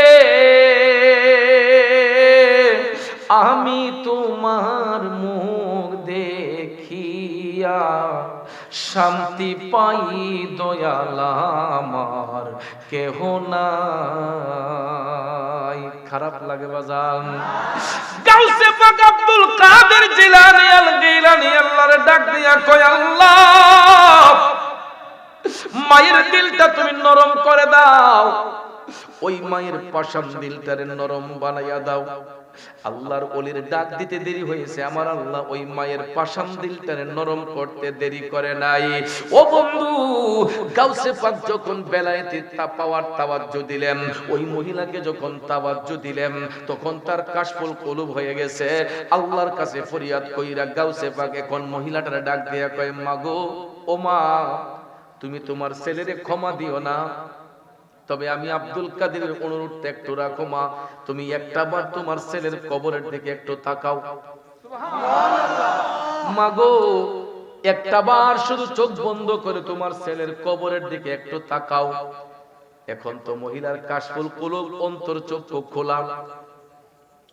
আমি তোমার মুখ দেখিয়া শান্তি পাই, দয়াল আমার কেহ নাই। খারাপ লাগে বাজান? গাউসে পাক আব্দুল কাদের জিলানী আল গিলানী আল্লাহরে ডাক দিয়া কয়, আল্লাহ মায়ের দিলটা তুমি নরম করে দাও, ওই মায়ের পাষাণ দিলটারে নরম বানাইয়া দাও। আল্লাহর ওলির ডাক দিতে দেরি হয়েছে, আমার আল্লাহ ওই মায়ের পাষাণ দিলটারে নরম করতে দেরি করে নাই। ও বন্ধু, গাউসে পাক যখন বেলায়েতে তাওয়াজ্জু দিলেন, ওই মহিলাকে যখন তাওয়াজ্জু দিলেন, তখন তার কাশফুল কুলুব হয়ে গেছে। আল্লাহর কাছে ফরিয়াদ কইরা গাউসে পাক এখন মহিলাটারে ডাক দিয়া কয়, মাগো ও মা, তুমি তোমার ছেলেরে ক্ষমা দিও না, তবে আমি আব্দুল কাদেরের অনুরোধটা একটু রাখো মা, তুমি একটাবার তোমার ছেলের কবরের দিকে একটু তাকাও। সুবহানাল্লাহ। মাগো একটাবার শুধু চোখ বন্ধ করে তোমার ছেলের কবরের দিকে একটু তাকাও। এখন তো মহিলার কাশফুল কুলুব, অন্তর চক্ষু খোলা,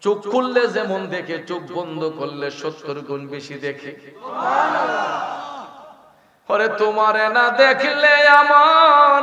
চোখ খুললে যেমন দেখে, চোখ বন্ধ করলে 70 গুণ বেশি দেখে। সুবহানাল্লাহ। ওরে তোমারে না দেখলে আমার